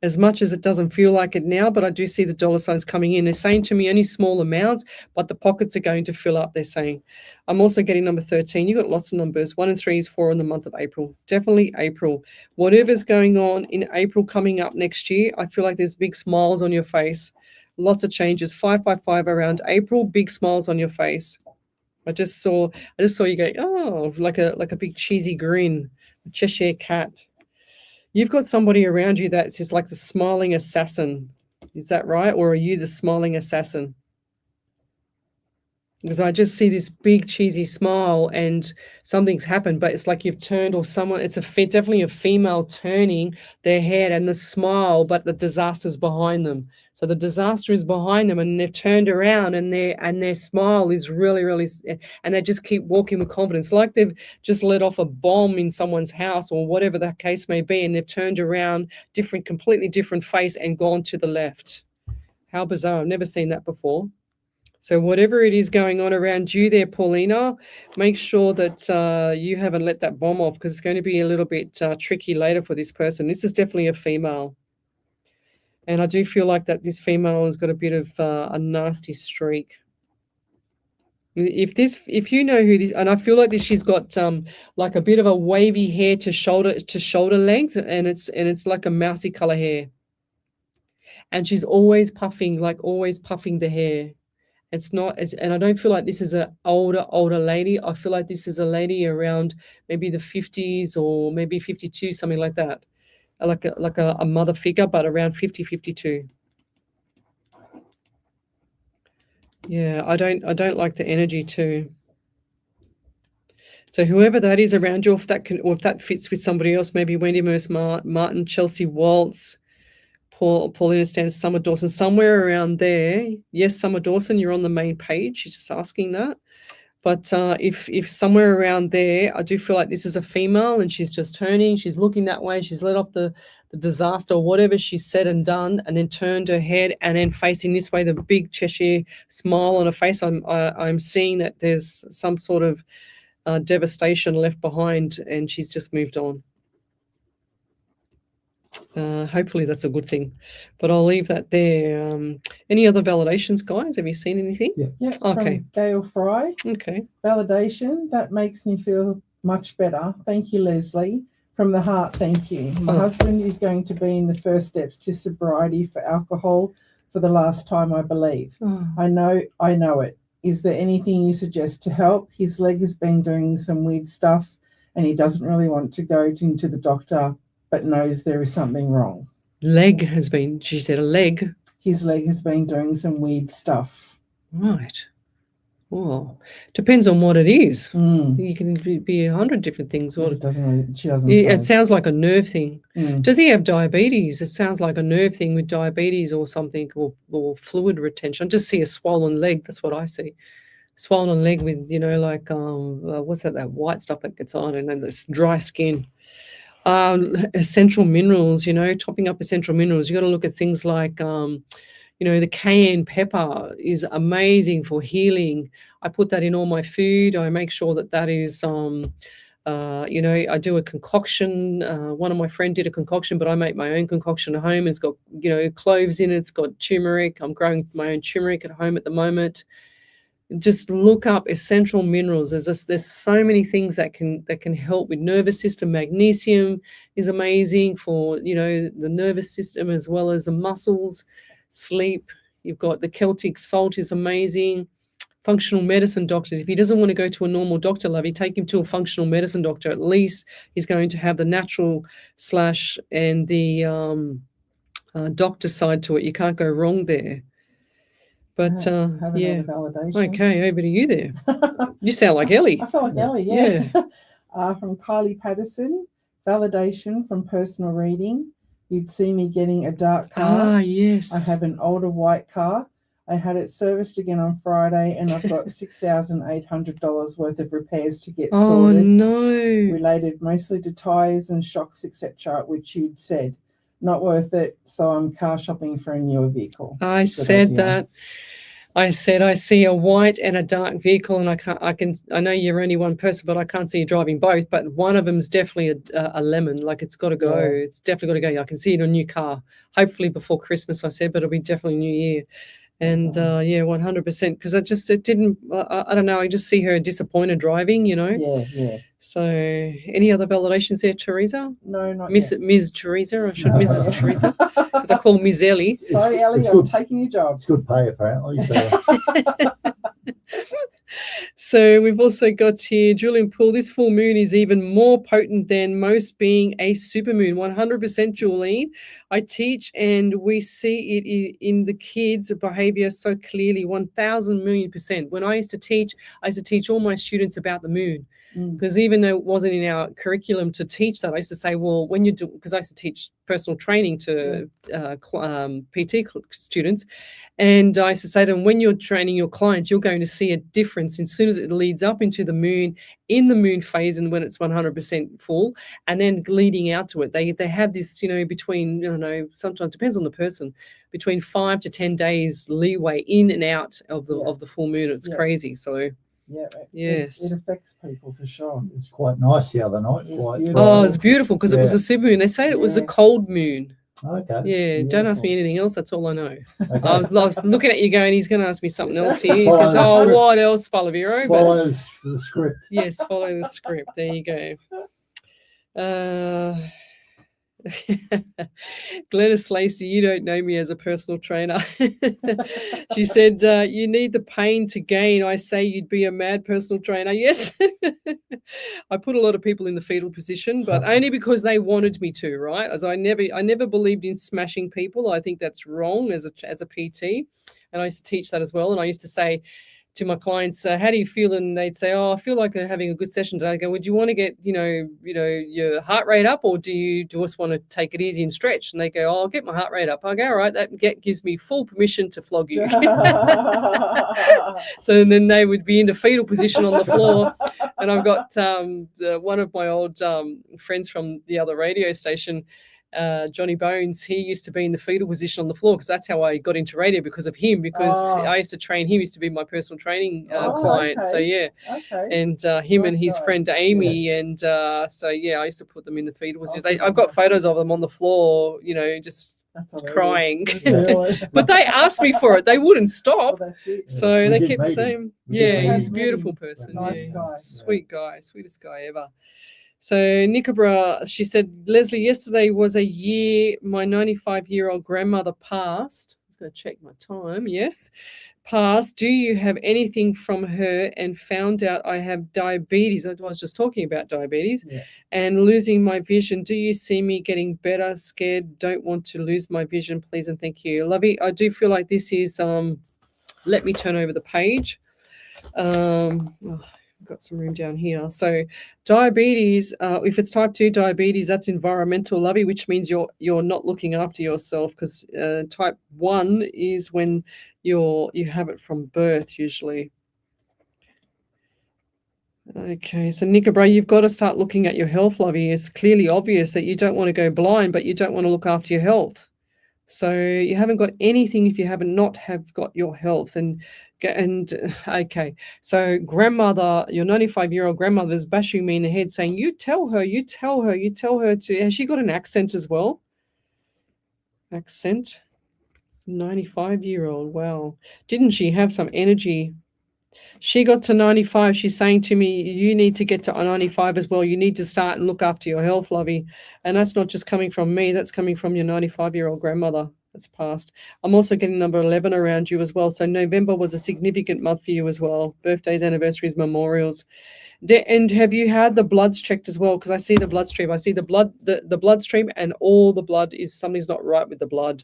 As much as it doesn't feel like it now, but I do see the dollar signs coming in. They're saying to me only small amounts, but the pockets are going to fill up, they're saying. I'm also getting number 13. You've got lots of numbers. 1 and 3 is 4 in the month of April. Definitely April. Whatever's going on in April coming up next year, I feel like there's big smiles on your face. Lots of changes. 555 around April, big smiles on your face. I just saw you go, oh, like a big cheesy grin, a Cheshire cat. You've got somebody around you that's just like the smiling assassin. Is that right? Or are you the smiling assassin? Because I just see this big cheesy smile and something's happened, but it's like you've turned, or someone, it's definitely a female turning their head and the smile, but the disaster's behind them. So the disaster is behind them, and they've turned around, and their smile is really, really, and they just keep walking with confidence, like they've just let off a bomb in someone's house or whatever the case may be, and they've turned around, completely different face, and gone to the left. How bizarre. I've never seen that before. So whatever it is going on around you there, Paulina, make sure that you haven't let that bomb off, because it's going to be a little bit tricky later for this person. This is definitely a female. And I do feel like that this female has got a bit of a nasty streak. If you know who this, and I feel like she's got like a bit of a wavy hair to shoulder length, and it's like a mousy color hair. And she's always puffing the hair. It's not, and I don't feel like this is an older lady. I feel like this is a lady around maybe the 50s or maybe 52, something like that. Like a mother figure, but around 50, 52. Yeah, I don't like the energy too. So whoever that is around you, if that fits with somebody else, maybe Wendy Merce Martin, Chelsea Waltz, Paulina Stanton, Summer Dawson, somewhere around there. Yes, Summer Dawson, you're on the main page. She's just asking that. But if somewhere around there, I do feel like this is a female, and she's just turning. She's looking that way. She's let off the disaster or whatever she said and done, and then turned her head and then facing this way, the big Cheshire smile on her face. I'm seeing that there's some sort of devastation left behind, and she's just moved on. Hopefully that's a good thing, but I'll leave that there. Any other validations, guys? Have you seen anything? Yeah. Okay. From Gail Fry. Okay. Validation. That makes me feel much better. Thank you, Leslie. From the heart, thank you. My husband is going to be in the first steps to sobriety for alcohol for the last time, I believe. I know it. Is there anything you suggest to help? His leg has been doing some weird stuff, and he doesn't really want to go into the doctor, but knows there is something wrong. She said a leg. His leg has been doing some weird stuff. Right. Well, depends on what it is. You can be 100 different things. She doesn't it sounds like a nerve thing. Mm. Does he have diabetes? It sounds like a nerve thing with diabetes or something, or fluid retention. I just see a swollen leg. That's what I see. Swollen leg with, what's that white stuff that gets on, and then this dry skin. Essential minerals, topping up essential minerals. You got to look at things like, the cayenne pepper is amazing for healing. I put that in all my food. I make sure that is, I do a concoction. One of my friends did a concoction, but I make my own concoction at home. It's got, cloves in it. It's got turmeric. I'm growing my own turmeric at home at the moment. just look up essential minerals. There's so many things that can help with nervous system. Magnesium is amazing for the nervous system as well as the muscles. Sleep. You've got the Celtic salt is amazing. Functional medicine doctors. If he doesn't want to go to a normal doctor, Lovey, take him to a functional medicine doctor. At least he's going to have the natural / and the doctor side to it. You can't go wrong there. But yeah. Validation. Okay, over to you there. You sound like Ellie. I feel like Ellie, yeah. From Kylie Patterson, validation from personal reading. You'd see me getting a dark car. Ah, yes. I have an older white car. I had it serviced again on Friday, and I've got $6,800 worth of repairs to get sorted. Oh, no. Related mostly to tyres and shocks, etc., which you'd said. Not worth it, so I'm car shopping for a newer vehicle. I said that. I said I see a white and a dark vehicle, and I know you're only one person, but I can't see you driving both. But one of them's definitely a lemon. Like, it's got to go. Yeah. It's definitely got to go. I can see it in a new car. Hopefully before Christmas, I said, but it'll be definitely New Year. And yeah, 100%. Because it didn't. I don't know. I just see her disappointed driving. Yeah. So, any other validations there, Teresa? No, not Ms. Teresa, or should Mrs. Teresa? Because I call Ms. Ellie. Sorry, Ellie, I'm taking your job. It's good pay, apparently. So. So we've also got here Julian Poole. This full moon is even more potent than most, being a supermoon. 100%, Julian. I teach and we see it in the kids' behavior so clearly. 1,000,000,000%. When I used to teach all my students about the moon. Because even though it wasn't in our curriculum to teach that, I used to say, well, when you do, because I used to teach personal training to PT students, and I used to say to them, when you're training your clients, you're going to see a difference as soon as it leads up into the moon, in the moon phase, and when it's 100% full, and then leading out to it. They have this, between, sometimes depends on the person, between 5 to 10 days leeway in and out of the full moon. It's crazy. So. Yeah, yes, it affects people for sure. It's quite nice the other night. Oh, it's beautiful because it was a super moon. They say it was a cold moon. Okay. Yeah, don't ask me anything else. That's all I know. Okay. I was looking at you going, he's going to ask me something else here. He goes, oh, what else, Spaliviero? Follow the script. Yes, follow the script. There you go. Glennis Lacey, you don't know me as a personal trainer. She said, you need the pain to gain. I say you'd be a mad personal trainer. Yes. I put a lot of people in the fetal position, but only because they wanted me to, right? As I never believed in smashing people. I think that's wrong as a PT. And I used to teach that as well. And I used to say to my clients, how do you feel? And they'd say, oh, I feel like I'm having a good session today. I go, would you want to get, your heart rate up, or do you just want to take it easy and stretch? And they go, oh, I'll get my heart rate up. I go, all right, that gives me full permission to flog you. So then they would be in the fetal position on the floor. And I've got one of my old friends from the other radio station, Johnny Bones, he used to be in the fetal position on the floor, because that's how I got into radio, because of him, because I used to train him. He used to be my personal training client. Okay. So yeah, and him and his friend Amy, and so yeah, I used to put them in the fetal position. I've got photos of them on the floor, just crying. But they asked me for it. They wouldn't stop. So they kept saying, yeah, he's a beautiful person. Nice guy. Sweet guy, sweetest guy ever. So Nickabra, she said, Lesley, yesterday was a year my 95-year-old grandmother passed. I was going to check my time. Yes, passed. Do you have anything from her? And found out I have diabetes. I was just talking about diabetes and losing my vision. Do you see me getting better? Scared, don't want to lose my vision, please and thank you. Lovey, I do feel like this is, let me turn over the page. Got some room down here. So diabetes, if it's type 2 diabetes, that's environmental, Lovey, which means you're not looking after yourself, because type 1 is when you have it from birth usually. Okay, so Nickabra, you've got to start looking at your health, Lovey. It's clearly obvious that you don't want to go blind, but you don't want to look after your health. So you haven't got anything if you not have got your health. And okay, so grandmother, your 95-year-old grandmother is bashing me in the head saying, you tell her to, has she got an accent as well? Accent, 95-year-old, wow. Didn't she have some energy? She got to 95. She's saying to me, you need to get to 95 as well. You need to start and look after your health, lovey. And that's not just coming from me. That's coming from your 95-year-old grandmother that's passed. I'm also getting number 11 around you as well. So November was a significant month for you as well. Birthdays, anniversaries, memorials. And have you had the bloods checked as well? Because I see the bloodstream. I see the bloodstream, and all the blood is something's not right with the blood.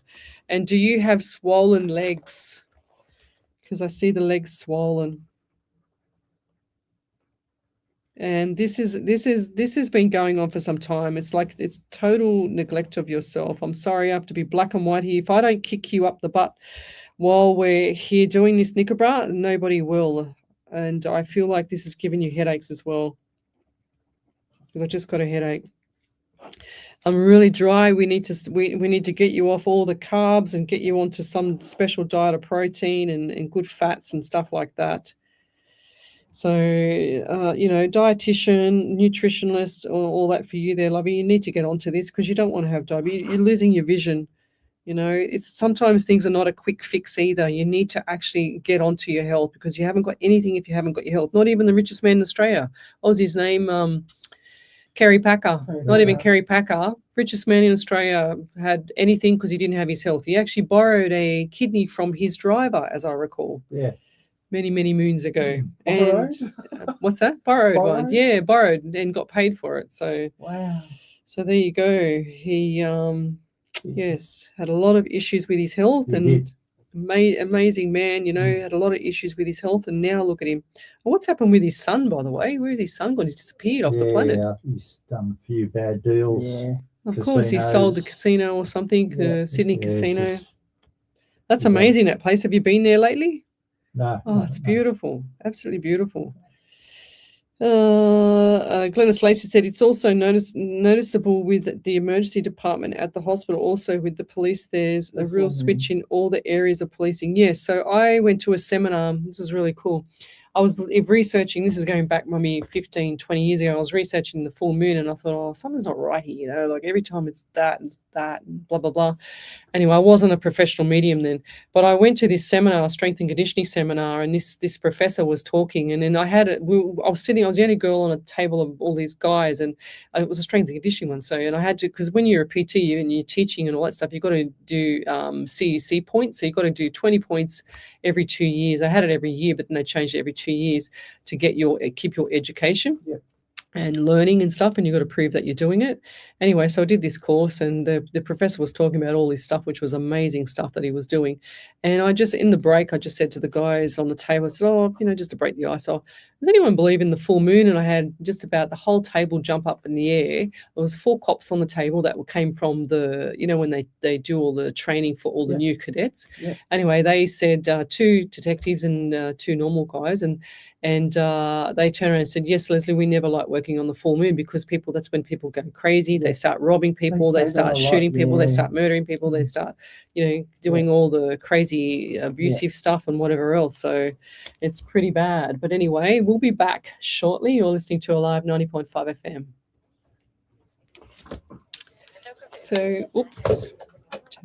And do you have swollen legs? Because I see the legs swollen. And this has been going on for some time. It's like it's total neglect of yourself. I'm sorry, I have to be black and white here. If I don't kick you up the butt while we're here doing this knickerbra, nobody will. And I feel like this is giving you headaches as well, because I just got a headache. I'm really dry. We need to get you off all the carbs and get you onto some special diet of protein and good fats and stuff like that. So, dietitian, nutritionist, all that for you there, lovey. You need to get onto this because you don't want to have diabetes. You're losing your vision. It's sometimes things are not a quick fix either. You need to actually get onto your health because you haven't got anything if you haven't got your health. Not even the richest man in Australia. What was his name? Kerry Packer. Not even Kerry Packer. Richest man in Australia had anything because he didn't have his health. He actually borrowed a kidney from his driver, as I recall. Yeah. Many, many moons ago. And what's that? Borrowed one. Yeah, borrowed and got paid for it. So wow. So there you go. He yes, had a lot of issues with his health and amazing man, had a lot of issues with his health, and now look at him. Well, what's happened with his son, by the way? Where's his son gone? He's disappeared off the planet. Yeah, he's done a few bad deals. Yeah. Of course, he sold the casino or something, the Sydney casino. That's amazing, that place. Have you been there lately? No. Oh, it's beautiful. Absolutely beautiful. Glennis Lacey said it's also noticeable with the emergency department at the hospital, also with the police. There's a real switch in all the areas of policing. Yes, so I went to a seminar. This was really cool. I was researching, this is going back maybe 15, 20 years ago. I was researching the full moon and I thought, oh, something's not right here, like every time it's that and blah, blah, blah. Anyway, I wasn't a professional medium then, but I went to this seminar, strength and conditioning seminar, and this professor was talking, and then I was the only girl on a table of all these guys, and it was a strength and conditioning one. So, and I had to, because when you're a PT and you're teaching and all that stuff, you've got to do CEC points. So you've got to do 20 points every 2 years. I had it every year, but then they changed it every 2 years to keep your education and learning and stuff, and you've got to prove that you're doing it. Anyway, so I did this course, and the professor was talking about all this stuff, which was amazing stuff that he was doing. And in the break, I just said to the guys on the table, I said, just to break the ice off, does anyone believe in the full moon? And I had just about the whole table jump up in the air. There was 4 cops on the table that came from the, when they do all the training for all the new cadets. Yeah. Anyway, they said 2 detectives and 2 normal guys, and they turned around and said, yes, Lesley, we never like working on the full moon because that's when people go crazy. They start robbing people. They start shooting people. They start murdering people. They start, doing all the crazy abusive stuff and whatever else. So it's pretty bad. But anyway, we'll be back shortly. You're listening to Alive 90.5 FM. So, oops.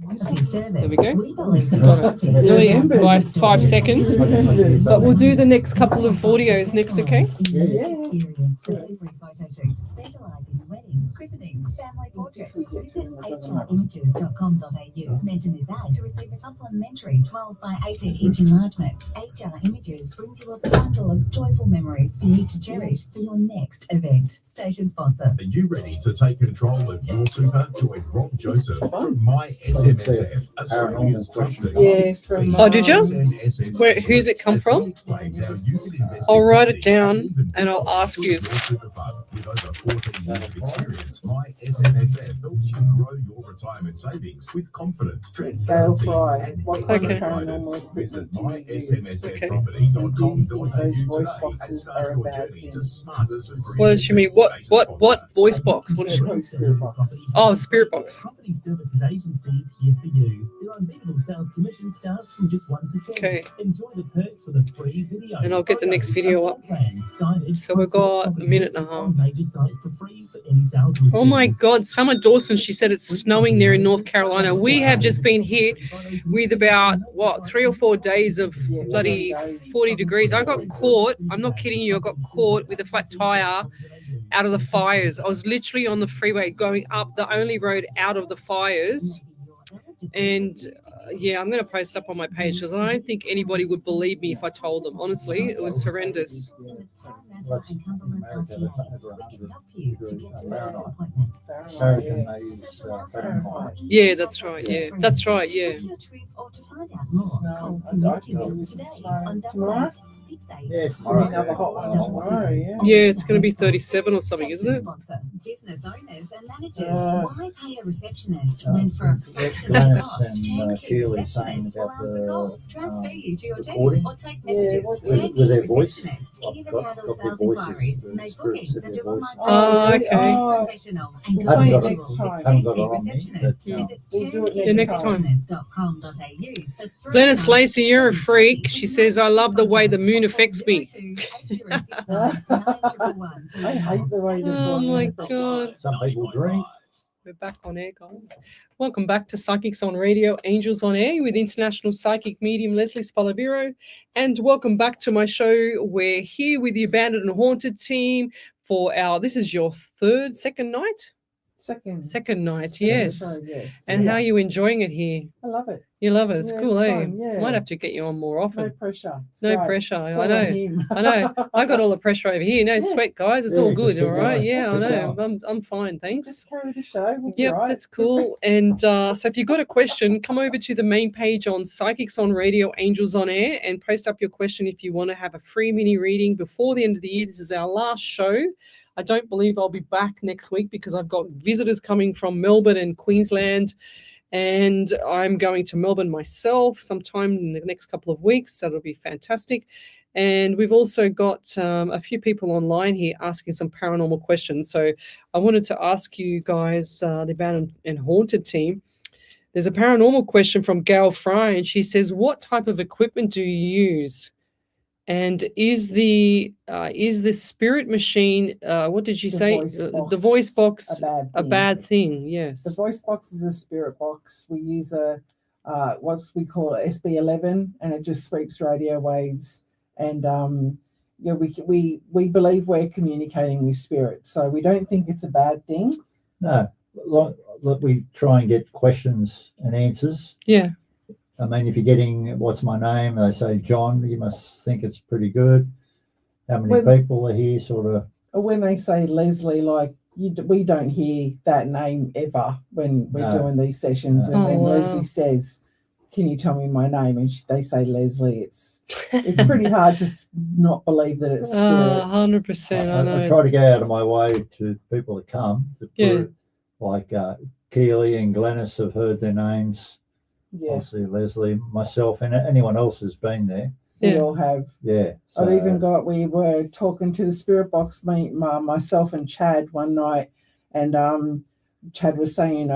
There we go. Nearly by 5 seconds. But we'll do the next couple of audios next, okay? Experience for every photo shoot. Specialise in weddings, christenings, family portraits. Visit hrimages.com.au. Mention this ad to receive a complimentary 12 by 18 inch enlargement. HR Images brings you a bundle of joyful memories for you to cherish for your next event. Station sponsor. Are you ready to take control of your super? Join Rob Joseph from My SMSF, Australia's trusted. Oh, did you? Who's it come from? I'll write it down and I'll ask you. With over 14 years of experience, My SMSF helps you grow your retirement savings with confidence, transparency, and expert guidance. Visit mysmsfproperty.com.au today and start your journey to smarter super. What does she mean? What voice box? What is she mean? Oh, Spirit Box. Property services agencies here for you. Their unbeatable sales commission starts from just 1%. Okay. Enjoy the perks with a free video. And I'll get the next video up. So we've got a minute and a half. Major sites for free for any sales Oh my listings. God, Summer Dawson, she said it's snowing there in North Carolina. We have just been hit with about, 3 or 4 days of bloody 40 degrees. I got caught, I'm not kidding you, I got caught with a flat tire out of the fires. I was literally on the freeway going up the only road out of the fires. And yeah, I'm going to post up on my page because I don't think anybody would believe me if I told them. Honestly, it was horrendous. Yeah, that's right. Yeah, that's right. Yeah. Yeah, it's going to be 37 or something, isn't it? Business owners and managers, why pay a receptionist when for a fraction of the cost, turnkey receptionist will answer calls, transfer you to your team, or take messages. Turnkey receptionist even handle sales inquiries, make bookings, and do online professional and Haven't turnkey receptionist. Visit turnkeyreceptionist.com.au. Glennis Lacey, you're a freak. She says, I love the way the moon affects me. I hate the way Oh my God. Some people drink. We're back on air, guys. Welcome back to Psychics on Radio, Angels on Air with international psychic medium Lesley Spaliviero. And welcome back to my show. We're here with the Abandoned and Haunted team for this is your second night? Second night, yes. Yes. And how are you enjoying it here? I love it. You love it. It's cool, it's eh? fun, yeah. Might have to get you on more often. No pressure. It's No great. pressure. It's I all know. on him. I know. I got all the pressure over here. No sweat, guys. It's all good. just All right. going. Yeah, I Just know. I'm fine. Thanks. Just carry the show. We'll be Yep, right. that's cool. And so if you've got a question, come over to the main page on Psychics on Radio, Angels on Air, and post up your question if you want to have a free mini reading before the end of the year. This is our last show. I don't believe I'll be back next week because I've got visitors coming from Melbourne and Queensland, and I'm going to Melbourne myself sometime in the next couple of weeks. So it'll be fantastic. And we've also got a few people online here asking some paranormal questions. So I wanted to ask you guys, the Abandoned and Haunted team, there's a paranormal question from Gail Fry, and she says, what type of equipment do you use? And is the spirit machine, what did she say? The voice box a bad thing? Yes. The voice box is a spirit box. We use a what we call a SB11, and it just sweeps radio waves. And we believe we're communicating with spirits, so we don't think it's a bad thing. No, look, we try and get questions and answers. Yeah. I mean, if you're getting what's my name, they say John, you must think it's pretty good. How many people are here, sort of? When they say Lesley, like we don't hear that name ever when we're doing these sessions. And when Lesley says, "Can you tell me my name?" and they say Lesley, it's pretty hard to not believe that it's spirit. 100%. I know. I try to go out of my way to people that come to prove, like Keely and Glennis have heard their names. Yeah. Obviously, Lesley, myself, and anyone else has been there. We all have. Yeah. So, I've even we were talking to the spirit box, myself and Chad one night, and Chad was saying,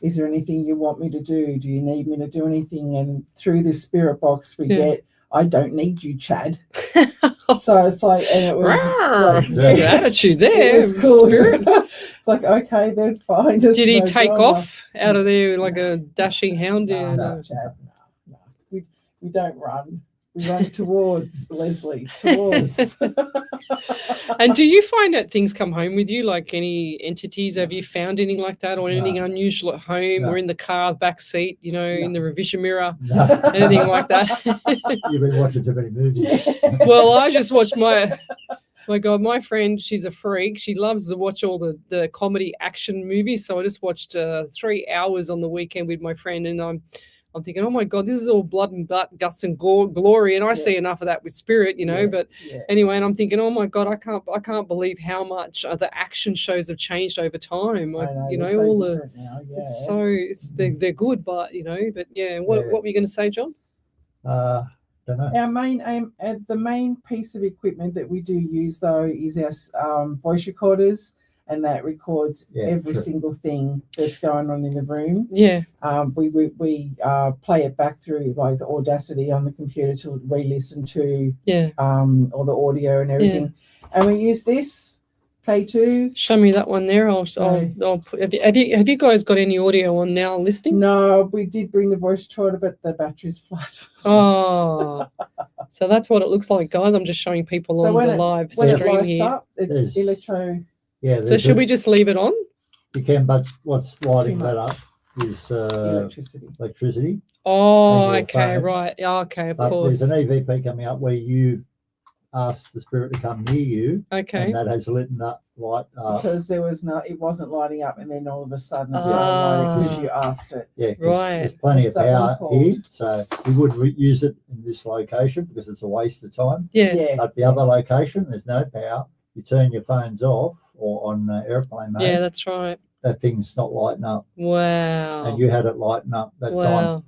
is there anything you want me to do? Do you need me to do anything? And through the spirit box, we get, I don't need you, Chad. So it's like, and it was good attitude there. It was cool. Spirit. It's like, okay, then fine. Did he take off out of there like a dashing hound? No, Chad, no. We don't run. We run towards Lesley, towards. And do you find that things come home with you, like any entities? Have you found anything like that, or anything unusual at home, or in the car back seat, in the revision mirror, anything like that? You've been watching too many movies. Well, I just watched my friend, she's a freak. She loves to watch all the comedy action movies. So I just watched 3 hours on the weekend with my friend, and I'm thinking, oh my God, this is all blood and guts and glory, and I see enough of that with spirit, But anyway, and I'm thinking, oh my God, I can't believe how much the action shows have changed over time. They're good, but But yeah, what were you going to say, John? Don't know. Our main the main piece of equipment that we do use though is our voice recorders, and that records every single thing that's going on in the room. Yeah. We play it back through like the Audacity on the computer to re-listen to all the audio and everything. And we use this K2. Show me that one there. I'll put, have you guys got any audio on now listening? No, we did bring the voice recorder, but the battery's flat. Oh, so that's what it looks like, guys. I'm just showing people on the live stream here. Up, it's electro. Yeah. So should we just leave it on? You can, but what's lighting that up is electricity. Oh, okay, right. Okay, of course. There's an EVP coming up where you ask the spirit to come near you. Okay. And that has lit up. Because it wasn't lighting up, and then all of a sudden it started lighting because you asked it. Yeah, there's plenty of power here, so we would use it in this location because it's a waste of time. Yeah. But the other location, there's no power. You turn your phones off or on airplane mode. Yeah, that's right. That thing's not lighting up. Wow. And you had it lighting up that time.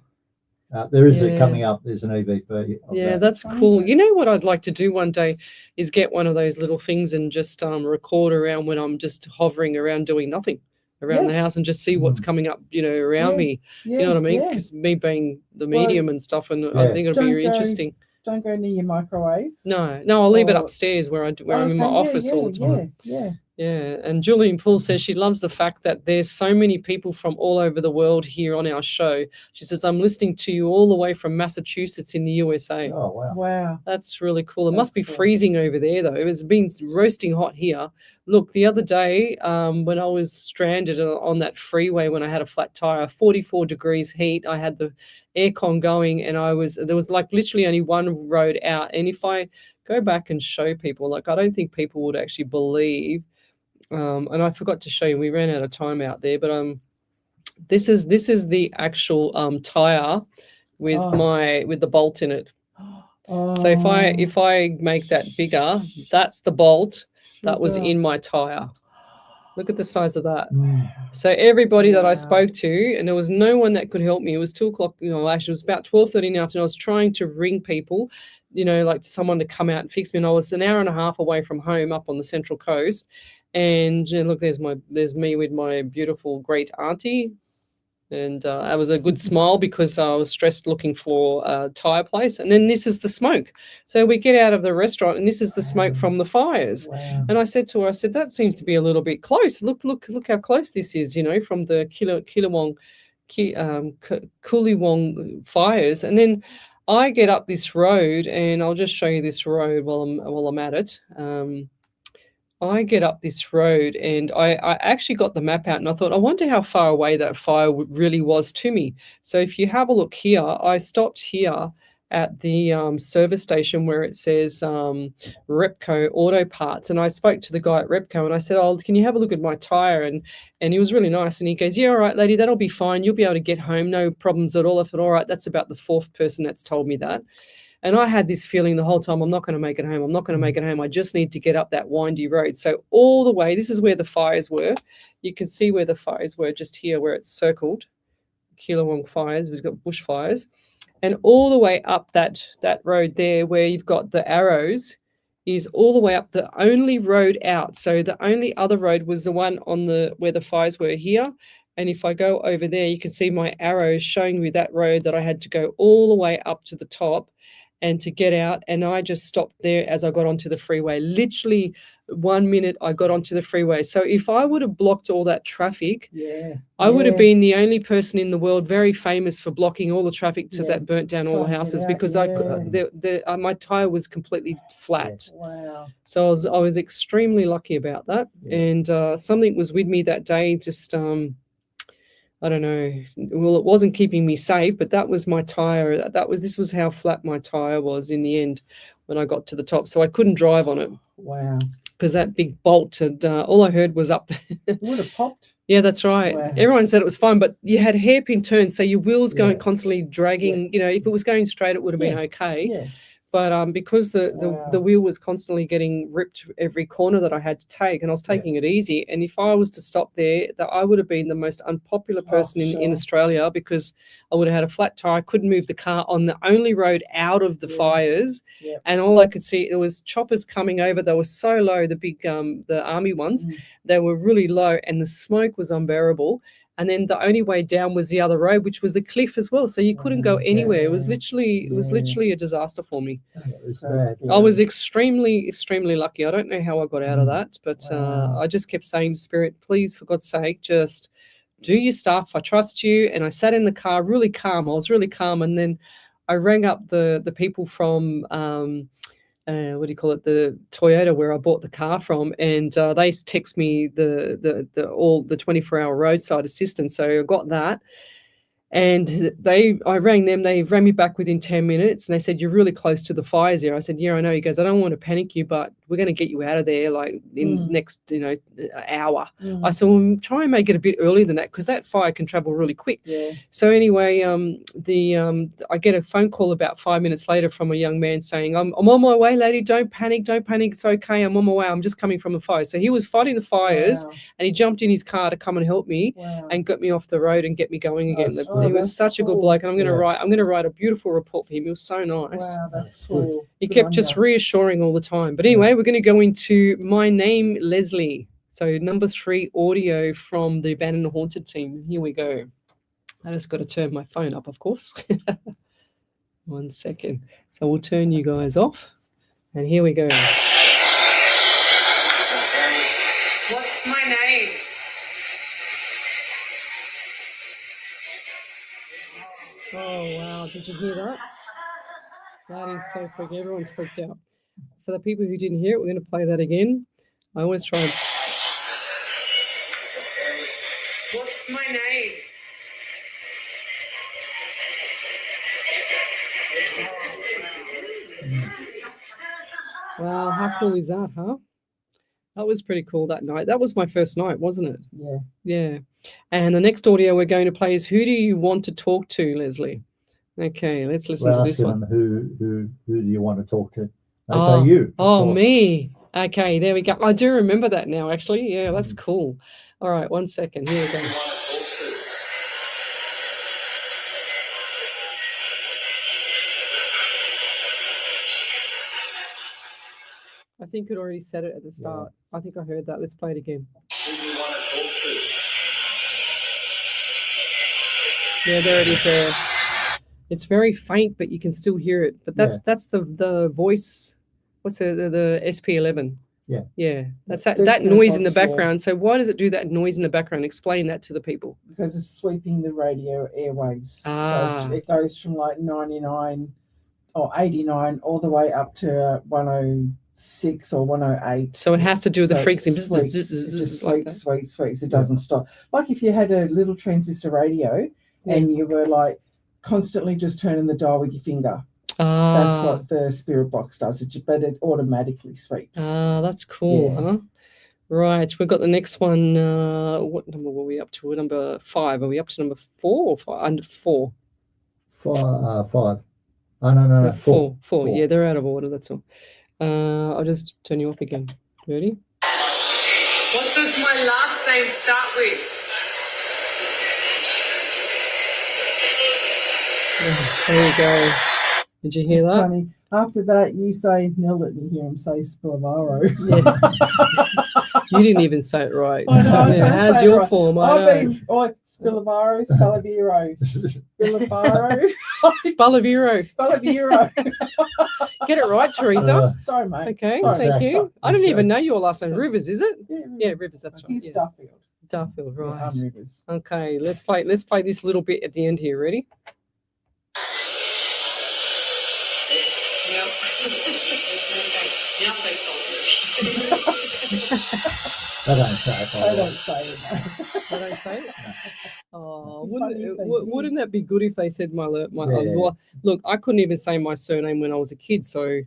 There is it coming up. There's an EVP. Yeah, that's cool. You know what I'd like to do one day is get one of those little things and just record around when I'm just hovering around doing nothing around the house and just see what's coming up, around me. You know what I mean? Because me being the medium and stuff, and I think it'll be really interesting. Don't go near your microwave. No, I'll leave it upstairs where I'm in my office all the time. Yeah, and Julian Poole says she loves the fact that there's so many people from all over the world here on our show. She says, I'm listening to you all the way from Massachusetts in the USA. Oh, wow. Wow. That's really cool. It must be freezing over there, though. It's been roasting hot here. Look, the other day when I was stranded on that freeway when I had a flat tire, 44 degrees heat, I had the aircon going, and there was like literally only one road out. And if I go back and show people, like I don't think people would actually believe. And I forgot to show you, we ran out of time out there, but this is the actual tire with with the bolt in it. So if I make that bigger, that's the bolt that was in my tire. Look at the size of that. So everybody that I spoke to, and there was no one that could help me. It was 2 o'clock, actually it was about 12:30 in the afternoon. I was trying to ring people, like someone to come out and fix me. And I was an hour and a half away from home up on the Central Coast. And look, there's me with my beautiful great auntie. And that was a good smile because I was stressed looking for a tire place. And then this is the smoke. So we get out of the restaurant and this is the smoke from the fires. Wow. And I said to her, that seems to be a little bit close. Look how close this is, from the Coolewong fires. And then I get up this road, and I'll just show you this road while I'm at it. I get up this road, and I actually got the map out, and I thought, I wonder how far away that fire really was to me. So if you have a look here, I stopped here at the service station where it says Repco Auto Parts, and I spoke to the guy at Repco, and I said, can you have a look at my tire? And he was really nice, and he goes, yeah, all right, lady, that'll be fine. You'll be able to get home, no problems at all. I thought, all right, that's about the 4th person that's told me that. And I had this feeling the whole time, I'm not going to make it home. I'm not going to make it home. I just need to get up that windy road. So all the way, this is where the fires were. You can see where the fires were just here where it's circled. Keilawong fires, we've got bushfires. And all the way up that road there where you've got the arrows is all the way up the only road out. So the only other road was the one on where the fires were here. And if I go over there, you can see my arrows showing me that road that I had to go all the way up to the top and to get out. And I just stopped there as I got onto the freeway. Literally 1 minute I got onto the freeway. So if I would have blocked all that traffic, I would have been the only person in the world very famous for blocking all the traffic that burnt down all the houses because my tire was completely flat. Wow. So I was extremely lucky about that. And something was with me that day, just I don't know. Well, it wasn't keeping me safe, but that was my tire. This was how flat my tire was in the end when I got to the top. So I couldn't drive on it. Wow. Because that big bolt had, all I heard was up there. It would have popped. Yeah, that's right. Wow. Everyone said it was fine, but you had hairpin turns, so your wheels going constantly dragging. If it was going straight, it would have been okay. Yeah. But because the Wow. wheel was constantly getting ripped every corner that I had to take, and I was taking it easy. And if I was to stop there, that I would have been the most unpopular person in sure. Australia, because I would have had a flat tire, couldn't move the car on the only road out of the fires. Yep. And all I could see, there was choppers coming over. They were so low, the big the army ones, they were really low, and the smoke was unbearable. And then the only way down was the other road, which was the cliff as well. So you couldn't go anywhere. It was literally a disaster for me. It's So bad. I was extremely, extremely lucky. I don't know how I got out of that, but Wow. I just kept saying to Spirit, please, for God's sake, just do your stuff. I trust you. And I sat in the car really calm. I was really calm. And then I rang up the people from what do you call it, the Toyota where I bought the car from, and they text me the 24-hour roadside assistance. So I got that, and I rang them. They rang me back within 10 minutes, and they said, you're really close to the fires here. I said, yeah, I know. He goes, I don't want to panic you, but we're going to get you out of there like in next hour. I said, well, try and make it a bit earlier than that, because that fire can travel really quick. Yeah. So anyway, I get a phone call about 5 minutes later from a young man saying, I'm on my way, lady. Don't panic. It's okay. I'm on my way. I'm just coming from the fire. So he was fighting the fires, Wow. and he jumped in his car to come and help me Wow. and got me off the road and get me going again. That's He was that's such a good cool. bloke, and I'm Yeah. going to write a beautiful report for him. He was so nice. Wow, that's good. cool. He Good kept on just ya. reassuring all the time. But anyway, we're going to go into My Name, Leslie. So number 3 audio from the Abandoned Haunted team. Here we go. I just got to turn my phone up, of course. 1 second. So we'll turn you guys off. And here we go. What's my name? Oh, wow. Did you hear that? That is so freaky. Everyone's freaked out. For the people who didn't hear it, we're going to play that again. I always try and... What's my name? Wow, how cool is that, huh? That was pretty cool that night. That was my first night, wasn't it? Yeah. Yeah. And the next audio we're going to play is Who Do You Want to Talk to, Leslie? Okay, let's listen We're to this asking one. them who do you want to talk to? They Oh, say you. of Oh, course. me. Okay, there we go. I do remember that now, actually. Yeah, that's cool. All right, 1 second. Here we go. I think it already said it at the start. I think I heard that. Let's play it again. Yeah, there it is there. It's very faint, but you can still hear it. But that's the voice. What's the SP11? Yeah. Yeah. That's This that noise in the box, yeah. background. So why does it do that noise in the background? Explain that to the people. Because it's sweeping the radio airways. Ah. So it goes from like 99 or 89 all the way up to 106 or 108. So it has to do with the So it frequency. sweeps. It just Like sweeps. It doesn't stop. Like if you had a little transistor radio and you were like constantly just turning the dial with your finger. That's what the spirit box does. But it automatically sweeps. That's cool, Yeah. huh? Right, we've got the next one. What number were we up to? We're number 5. Are we up to number 4 or 5? Under 4. 5. Oh, no, 4. 4. Yeah, they're out of order. That's all. I'll just turn you off again. Ready? What does my last name start with? There you go. Did you hear It's that? funny. After that, you say, now let me hear him say Spaliviero. Yeah. You didn't even say it right. I know, I Yeah, can't how's say it your right. form? I I know. mean, Spaliviero, Spaliviero. Spaliviero. Get it right, Teresa. Sorry, mate. Okay, Sorry. thank you. Sorry. I didn't even know your last name. Rivers, is it? Yeah, Rivers, that's right. He's Yeah. Duffield. Duffield, right. Yeah, I'm Rivers. Okay, let's play this little bit at the end here. Ready? Yep. Now say stop. They don't say it. I don't say it, mate. They don't say it? Oh, Funny if they wouldn't that be good if they said my Yeah. well, look, I couldn't even say my surname when I was a kid, so you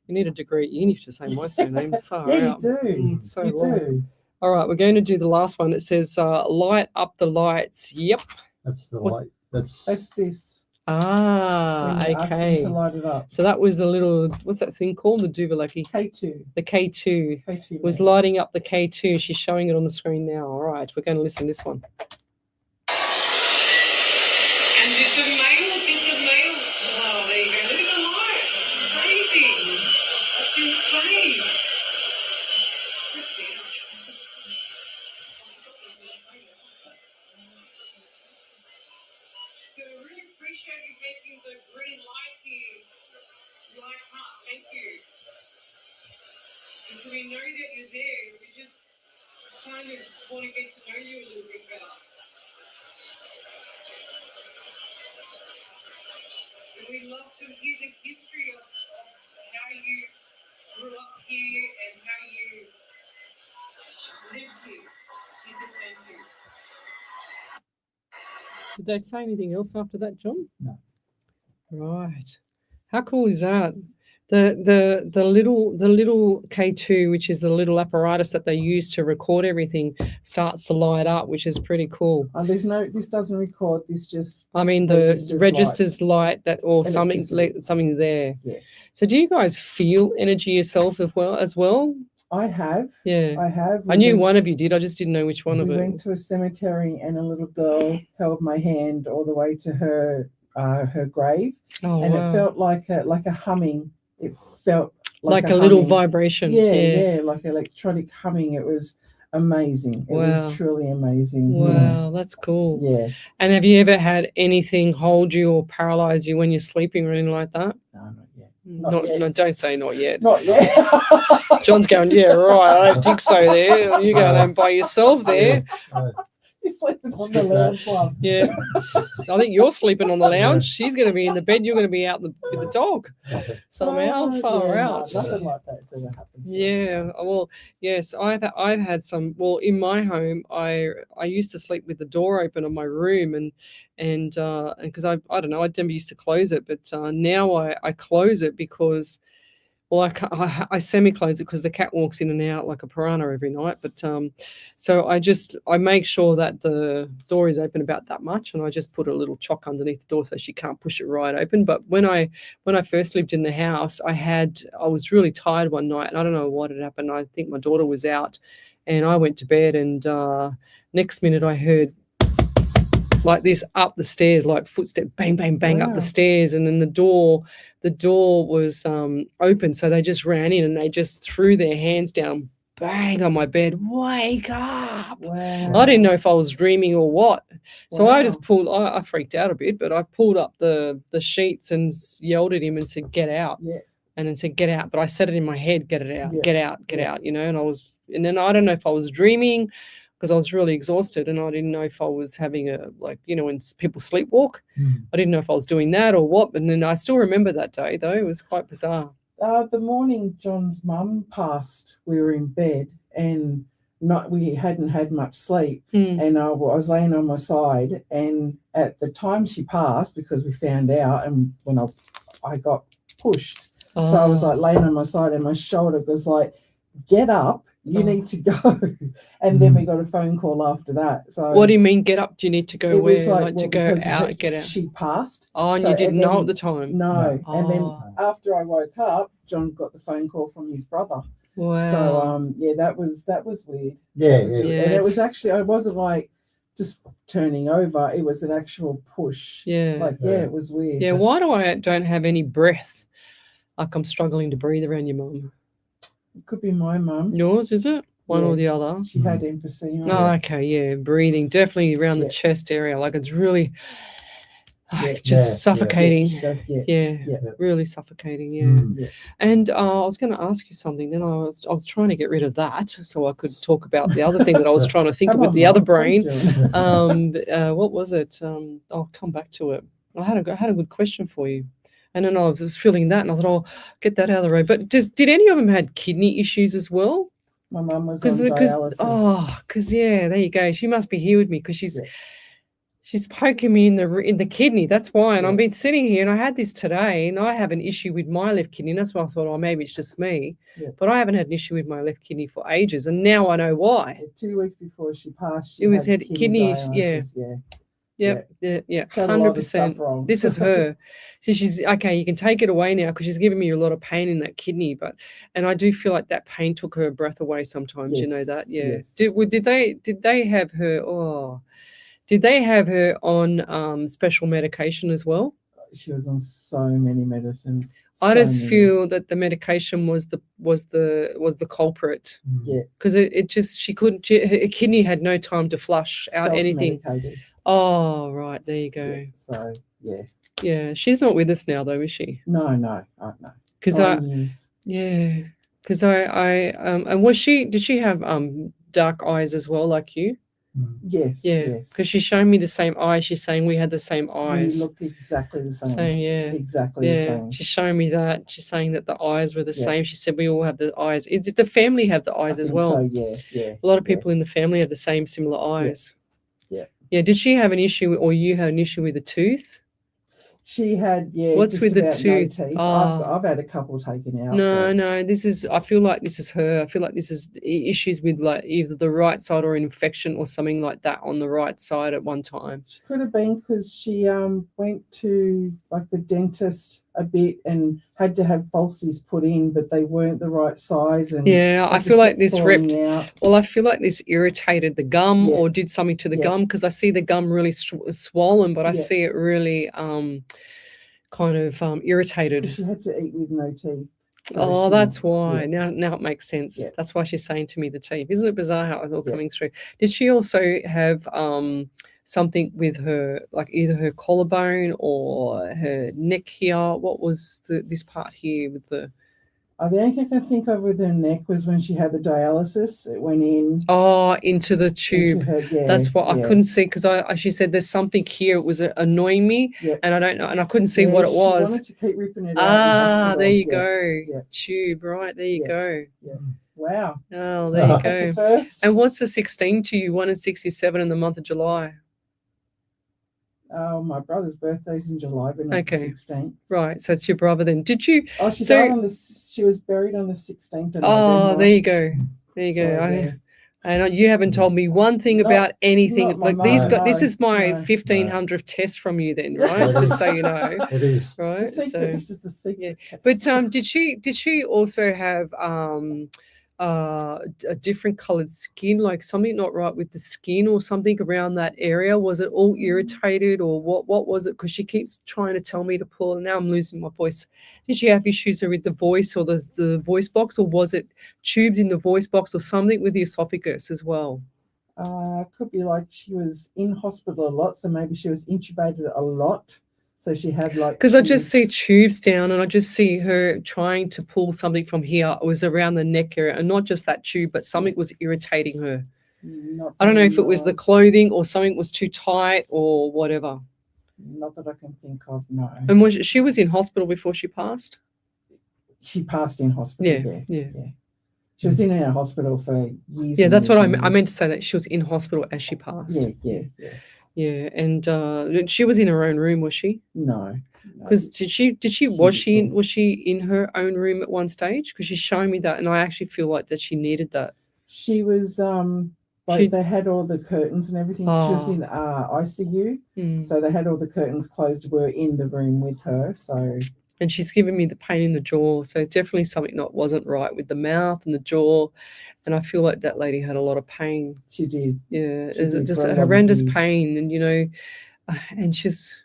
need a degree at uni to say my surname. Far Yeah, out. you do. It's so You long. do. All right, we're going to do the last one. It says light up the lights. Yep. That's the What's- light. That's That's this. Ah, when you ask them okay. to light it up. So that was a little, what's that thing called? The Duvalaki? K2. The K2 was man. lighting up the K2. She's showing it on the screen now. All right, we're going to listen to this one. And did the mail, oh, there you go, look at the light, it's crazy, that's insane. So I really appreciate you making the green light here, light up, thank you. And so we know that you're there, we just kind of want to get to know you a little bit better. And we love to hear the history of how you grew up here and how you lived here. We said thank you. Did they say anything else after that, John? No. Right. How cool is that? The little K2, which is the little apparatus that they use to record everything, starts to light up, which is pretty cool. This doesn't record. This just. I mean, the registers light that, or something's there. Yeah. So, do you guys feel energy yourself as well? I have. Yeah. I have. I knew one of you did. I just didn't know which one of We it. went to a cemetery and a little girl held my hand all the way to her grave, Oh, and wow. it felt like a humming. It felt like a little humming. vibration. Yeah, like electronic humming. It was amazing. It Wow. was truly amazing. Wow, that's cool. Yeah. And have you ever had anything hold you or paralyze you when you're sleeping or anything like that? No, not yet. Not yet. No, don't say not yet. Not yet. John's going, yeah, right. I don't think so there. You're going home by yourself there. You're sleeping on the lounge, love. Yeah. So I think you're sleeping on the lounge. She's going to be in the bed. You're going to be out with the dog somehow. Far out. Nothing like that's ever happened. Yeah. Well, yes, I've had some. Well, in my home, I used to sleep with the door open on my room, and because I don't know, I never used to close it, but now I close it because. Well, I semi-close it because the cat walks in and out like a piranha every night. But so I make sure that the door is open about that much, and I just put a little chock underneath the door so she can't push it right open. But when I first lived in the house, I was really tired one night, and I don't know what had happened. I think my daughter was out, and I went to bed, and next minute I heard like this up the stairs, like footstep, bang, bang, bang up the stairs, and then the door was open, so they just ran in and they just threw their hands down, bang on my bed, wake up. Wow. I didn't know if I was dreaming or what, so I just I freaked out a bit, but I pulled up the sheets and yelled at him and said, get out. Yeah. And then said, get out, but I said it in my head, get it out, Yeah. get out, get out, and then I don't know if I was dreaming, because I was really exhausted, and I didn't know if I was having when people sleepwalk. I didn't know if I was doing that or what. And then I still remember that day, though. It was quite bizarre. The morning John's mum passed, we were in bed, and we hadn't had much sleep, and I was laying on my side. And at the time she passed, because we found out, and when I got pushed, so I was like laying on my side, and my shoulder was like, "Get up." You need to go. And then we got a phone call after that. So what do you mean, get up? Do you need to go where? Like to go because out, get out? She passed. Oh, and you didn't know at the time? No. Oh. And then after I woke up, John got the phone call from his brother. Wow. So that was weird. Yeah, And it was actually, I wasn't like just turning over. It was an actual push. Yeah. It was weird. Yeah, why do I don't have any breath? Like I'm struggling to breathe around your mum. It could be my mum. Yours, is it? One or the other? She had emphysema. Oh, okay, yeah. Breathing, definitely around the chest area. Like it's really suffocating. Really suffocating, yeah. And I was going to ask you something. Then I was trying to get rid of that so I could talk about the other thing that I was trying to think of with the other brain. What was it? I'll come back to it. I had a good question for you. And then I was feeling that, and I thought, I'll get that out of the road. But did any of them had kidney issues as well? My mum was on dialysis. Because there you go. She must be here with me because she's poking me in the kidney. That's why. And I've been sitting here, and I had this today, and I have an issue with my left kidney. And that's why I thought, maybe it's just me. Yeah. But I haven't had an issue with my left kidney for ages, and now I know why. 2 weeks before she passed, she had kidney dialysis. Yeah, She had a lot of stuff 100%. wrong. This is her. So she's okay. You can take it away now because she's giving me a lot of pain in that kidney. And I do feel like that pain took her breath away sometimes. You know that, yeah. Yes. Did they have her? Oh, did they have her on special medication as well? She was on so many medicines. I so just many. feel that the medication was the culprit. Yeah. Because it just she couldn't. Her kidney had no time to flush out anything. Self-medicated. Oh right, there you go. Yeah, so yeah. Yeah, she's not with us now though, is she? No. Because and did she have dark eyes as well like you? Yes. Yeah, Yes. because she's showing me the same eyes. She's saying we had the same eyes. We looked exactly the same. Saying, yeah, Exactly the same. She's showing me that. She's saying that the eyes were the Yeah. same. She said we all have the eyes. Is it the family have the eyes I as think well? So yeah. A lot of people in the family have the same similar eyes. Yeah. Yeah. Did she have an issue, or you had an issue with the tooth? She had What's just with the about no tooth? teeth. Oh. I've had a couple taken out. No. This is. I feel like this is her. I feel like this is issues with like either the right side or an infection or something like that on the right side at one time. She could have been because she went to like the dentist a bit and had to have falsies put in, but they weren't the right size. And yeah, I they feel just like kept this falling ripped. out. Well, I feel like this irritated the gum Yeah. or did something to the Yeah. gum because I see the gum really swollen, but I Yeah. see it really kind of irritated. 'Cause she had to eat with no teeth. So Oh, she- that's why. yeah. Now it makes sense. Yeah. That's why she's saying to me the teeth. Isn't it bizarre how it's all Yeah. coming through? Did she also have something with her, like either her collarbone or her neck here? What was this part here with the? The only thing I can think of with her neck was when she had the dialysis. It went in. Oh, into the tube. Into her, That's what I yeah. couldn't see because she said there's something here. It was annoying me, Yeah. and I don't know, and I couldn't see Yeah, what it she was. wanted to keep ripping it out in Ah, hospital. there you Yeah. go. Yeah. Tube, right? There you Yeah. go. Wow. Oh, there you That's a go. first. And what's the 16 to you? 1 and 67 in the month of July. My brother's birthday's in July, but not Okay. the 16th. Right, so it's your brother then. Did you? Oh, she so- died on she was buried on the 16th of Oh, November. there you go. There you go. So, yeah. And you haven't told me one thing Not- about anything. not my Like these mum, got. This no, is my no. 1500th test from you then, right? Just so you know. It is. Right. The secret, So. this is the secret. But test. did she also have a different colored skin, like something not right with the skin or something around that area? Was it all irritated or what was it? Because she keeps trying to tell me to pull, and now I'm losing my voice. Did she have issues with the voice or the voice box, or was it tubes in the voice box or something with the esophagus as well? Could be like she was in hospital a lot, so maybe she was intubated a lot. So she had like. Because I just see tubes. tubes down, and I just see her trying to pull something from here. It was around the neck area, and not just that tube, but something was irritating her. Not I don't know really, if it was the clothing or something was too tight or whatever. Not that I can think of, no. And she was in hospital before she passed? She passed in hospital. Yeah. She was in a hospital for years. Yeah, and that's years what and I meant to years. say, that she was in hospital as she passed. Yeah. Yeah, and she was in her own room, was she? No. Because was she in her own room at one stage? Because she's showing me that, and I actually feel like that she needed that. She was they had all the curtains and everything. She was in ICU, so they had all the curtains closed. We're in the room with her, so. And she's giving me the pain in the jaw, so definitely something wasn't right with the mouth and the jaw, and I feel like that lady had a lot of pain. She did. Yeah, She it's did just for a a lot of horrendous years. pain, and and she's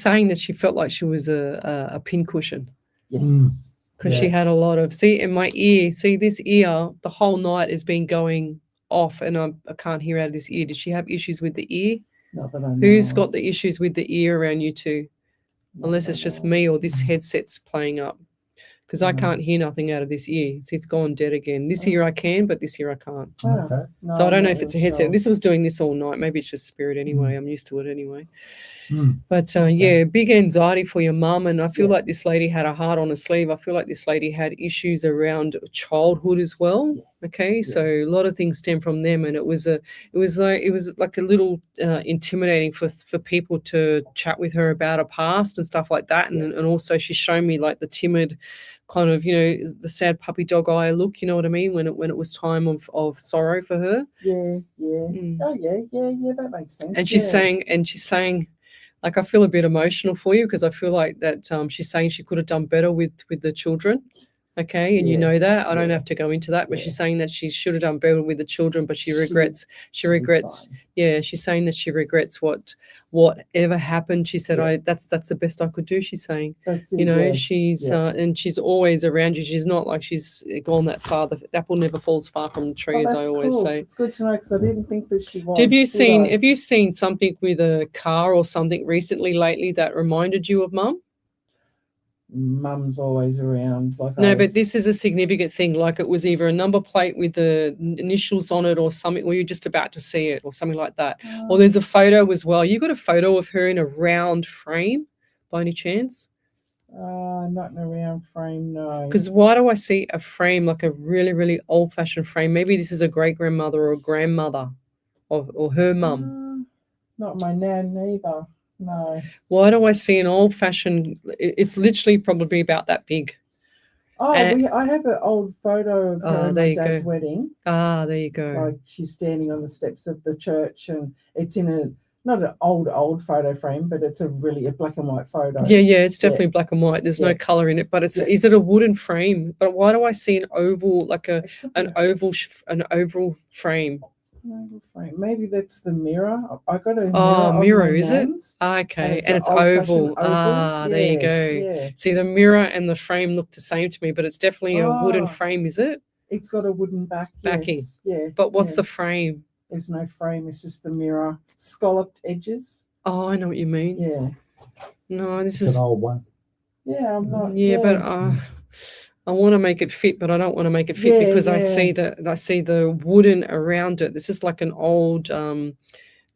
saying that she felt like she was a pincushion. Yes. Because she had a lot of, in my ear, this ear, the whole night has been going off and I can't hear out of this ear. Did she have issues with the ear? Not that I know. Who's got the issues with the ear around you two? Not Unless that it's I just know. me or this headset's playing up. Because I No. can't hear nothing out of this ear. See, it's gone dead again. This ear I can, but this ear I can't. Oh, Okay. no, So I I'm don't know not if it's a really headset. sure. This was doing this all night. Maybe it's just spirit anyway. I'm used to it anyway. But big anxiety for your mum, and I feel like this lady had a heart on her sleeve. I feel like this lady had issues around childhood as well. Okay, so a lot of things stem from them, and it was like a little intimidating for people to chat with her about her past and stuff like that, and also she's shown me like the timid kind of, the sad puppy dog eye look, you know what I mean, when it was time of sorrow for her. Oh yeah, that makes sense. And she's saying, like, I feel a bit emotional for you because I feel like that she's saying she could have done better with the children. Okay, and you know that. I don't have to go into that, but she's saying that she should have done better with the children, but she regrets. Yeah, she's saying that she regrets whatever happened. She said, that's the best I could do, she's saying. She's and she's always around you. She's not like she's gone that far. The apple never falls far from the tree, as I always say. It's good to know because I didn't think that she was. Have you seen something with a car or something lately that reminded you of Mum? Mum's always around. But this is a significant thing. Like it was either a number plate with the initials on it or something, or you're just about to see it or something like that. Or there's a photo as well. You got a photo of her in a round frame by any chance? Not in a round frame, no. Because why do I see a frame, like a really, really old-fashioned frame? Maybe this is a great-grandmother or a grandmother or her mum. Not my nan either. No. Why do I see an old-fashioned? It's literally probably about that big. I have an old photo of her at my dad's wedding. There you go. Like she's standing on the steps of the church, and it's in not an old photo frame, but it's a black and white photo. Yeah, it's definitely black and white. There's no color in it, but is it a wooden frame? But why do I see an oval, like an oval frame? Maybe that's the mirror. I got a mirror. Mirror, is it? Okay, and it's oval. There you go. Yeah. See, the mirror and the frame look the same to me, but it's definitely a wooden frame, is it? It's got a wooden backing. Yeah. But what's the frame? There's no frame. It's just the mirror, scalloped edges. Oh, I know what you mean. Yeah. No, this It's is an old one. Yeah, I'm not. Yeah, but I want to make it fit, but I don't want to make it fit because I see the wooden around it. This is like an old.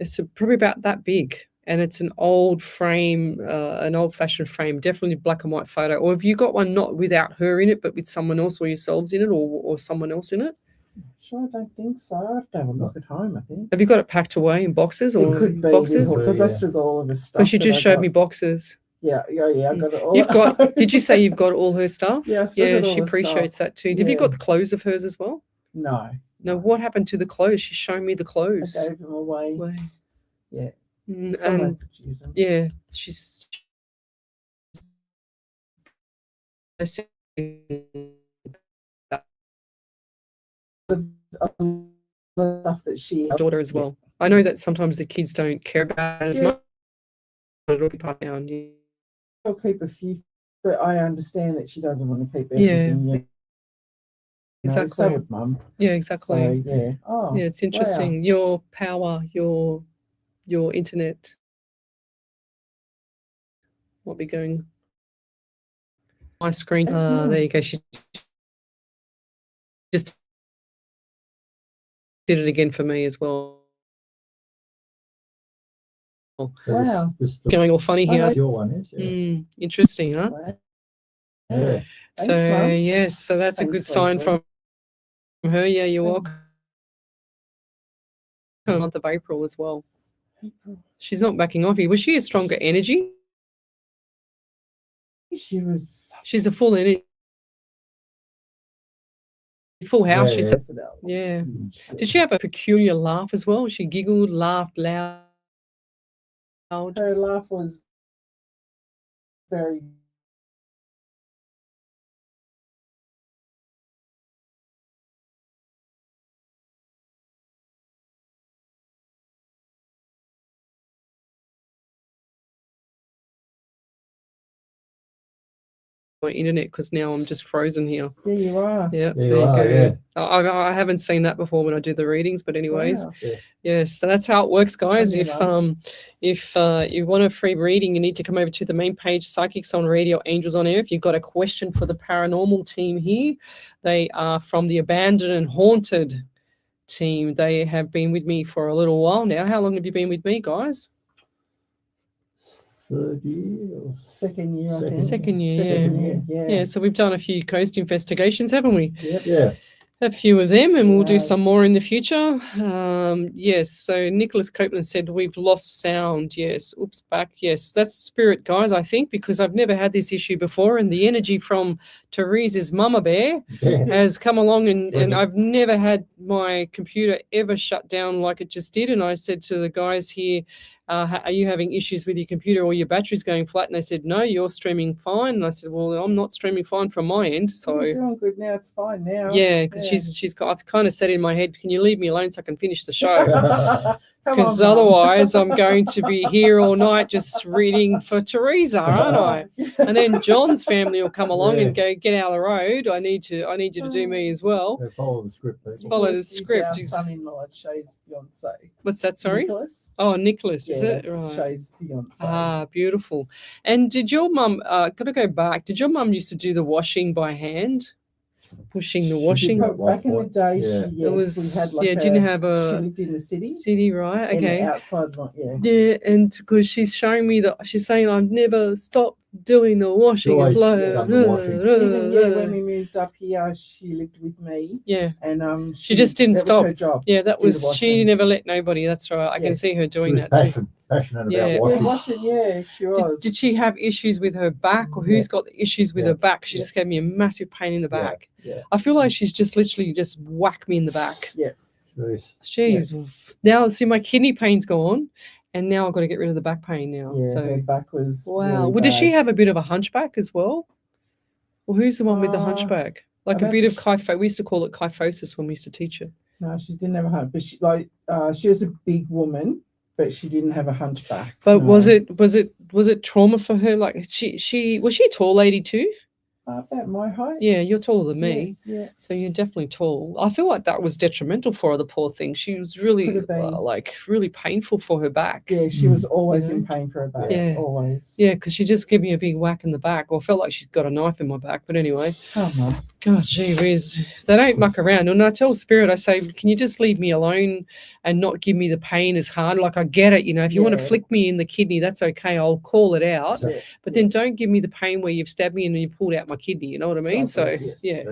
It's probably about that big, and it's an old frame, an old-fashioned frame, definitely black and white photo. Or have you got one not without her in it, but with someone else or yourselves in it, or someone else in it? Sure, I don't think so. I have to have a look at home, I think. Have you got it packed away in boxes or it could be boxes? Because I still got all of his stuff. Because you just showed me boxes. Yeah, I got it all. Did you say you've got all her stuff? Yeah, she appreciates that too. Have you got the clothes of hers as well? No. No, what happened to the clothes? She's showing me the clothes. I gave them away. Yeah. And yeah, she's stuff that she daughter as well. I know that sometimes the kids don't care about it as much. It'll be passed down. I'll keep a few, but I understand that she doesn't want to keep everything. Yeah. Exactly. So would Mum. Yeah, exactly. So, yeah. Oh, yeah, it's interesting. Wow. Your power, your internet. What be going? My screen. There you go. She just did it again for me as well. Wow. Going all funny here. Your one is, interesting, huh? Yeah. Thanks, so that's a good sign from her. Yeah, you're welcome. Month of April as well. She's not backing off you. Was she a stronger energy? She was. She's a full energy. Full house, she said. Yeah. Did she have a peculiar laugh as well? She giggled, laughed loud. Her laugh was very. My internet, because now I'm just frozen here. Yeah, you are. Yeah, there you go. Yeah. I haven't seen that before when I do the readings, but anyways, wow. Yes. So that's how it works, guys. If you want a free reading, you need to come over to the main page, Psychics on Radio, Angels on Air. If you've got a question for the paranormal team here, they are from the Abandoned and Haunted team. They have been with me for a little while now. How long have you been with me, guys? third year or second year, I think. Second year, Second year, yeah. Yeah, so we've done a few coast investigations, haven't we? Yep. Yeah. A few of them, and we'll do Yeah. some more in the future. Yes, so Nicholas Copeland said we've lost sound. Yes, oops, back. Yes, that's spirit, guys, I think, because I've never had this issue before, and the energy from Teresa's mama bear has come along, and I've never had my computer ever shut down like it just did. And I said to the guys here, are you having issues with your computer or your battery's going flat? And they said, no, you're streaming fine. And I said, well, I'm not streaming fine from my end. So You're doing good now. It's fine now. yeah, because she's got, I've kind of said in my head, can you leave me alone so I can finish the show? Because otherwise I'm going to be here all night just reading for Teresa, aren't I? And then John's family will come along and go, get out of the road. I need you to do me as well. Follow the script. People. Follow the He's script. our son-in-law, Shay's fiance. What's that, sorry? Nicholas. Oh, Nicholas, is Yeah, it? that's Right. Shay's fiance. Ah, beautiful. And did your mum, gotta go back, did your mum used to do the washing by hand? Pushing the washing? Back in the day, Yeah. It was, we had like didn't have a... She lived in the city. City, right? and Okay. outside, yeah. Yeah, and because she's showing me that she's saying I've never stopped doing the washing. Always It's like, done the washing. Even when we moved up here, she lived with me. Yeah. And she just didn't that stop. Was her job. Yeah, that do the was she washing. never let nobody. That's right. I Yeah. can see her doing She was that too. passionate Yeah. about washing. Washing, yeah, she was. Did she have issues with her back, or who's got the issues with her back? She just gave me a massive pain in the back. Yeah. I feel like she's just literally just whacked me in the back. Yeah. Jeez. Now, see, my kidney pain's gone, and now I've got to get rid of the back pain now. Yeah, so her back was. wow. Really Well, does she bad. have a bit of a hunchback as well? Well, who's the one with the hunchback? Like a don't- bit of kyphosis. We used to call it kyphosis when we used to teach her. No, she didn't have a hunch, but she was a big woman, but she didn't have a hunchback. But no. was it trauma for her? Like she was she a tall lady too? About my height? Yeah, you're taller than me. Yeah. So you're definitely tall. I feel like that was detrimental for her, the poor thing. She was really Could have been. like really painful for her back. Yeah, she was always You in know? pain for her back. Yeah. Always. Yeah, because she just gave me a big whack in the back. Or felt like she'd got a knife in my back. But anyway. Oh, Mum. God, gee whiz. They don't muck around. And I tell Spirit, I say, can you just leave me alone and not give me the pain as hard? Like, I get it. You know, if you want to Yeah. flick me in the kidney, that's okay. I'll call it out. Yeah. But then don't give me the pain where you've stabbed me and you pulled out my kidney. You know what I mean? So, yeah.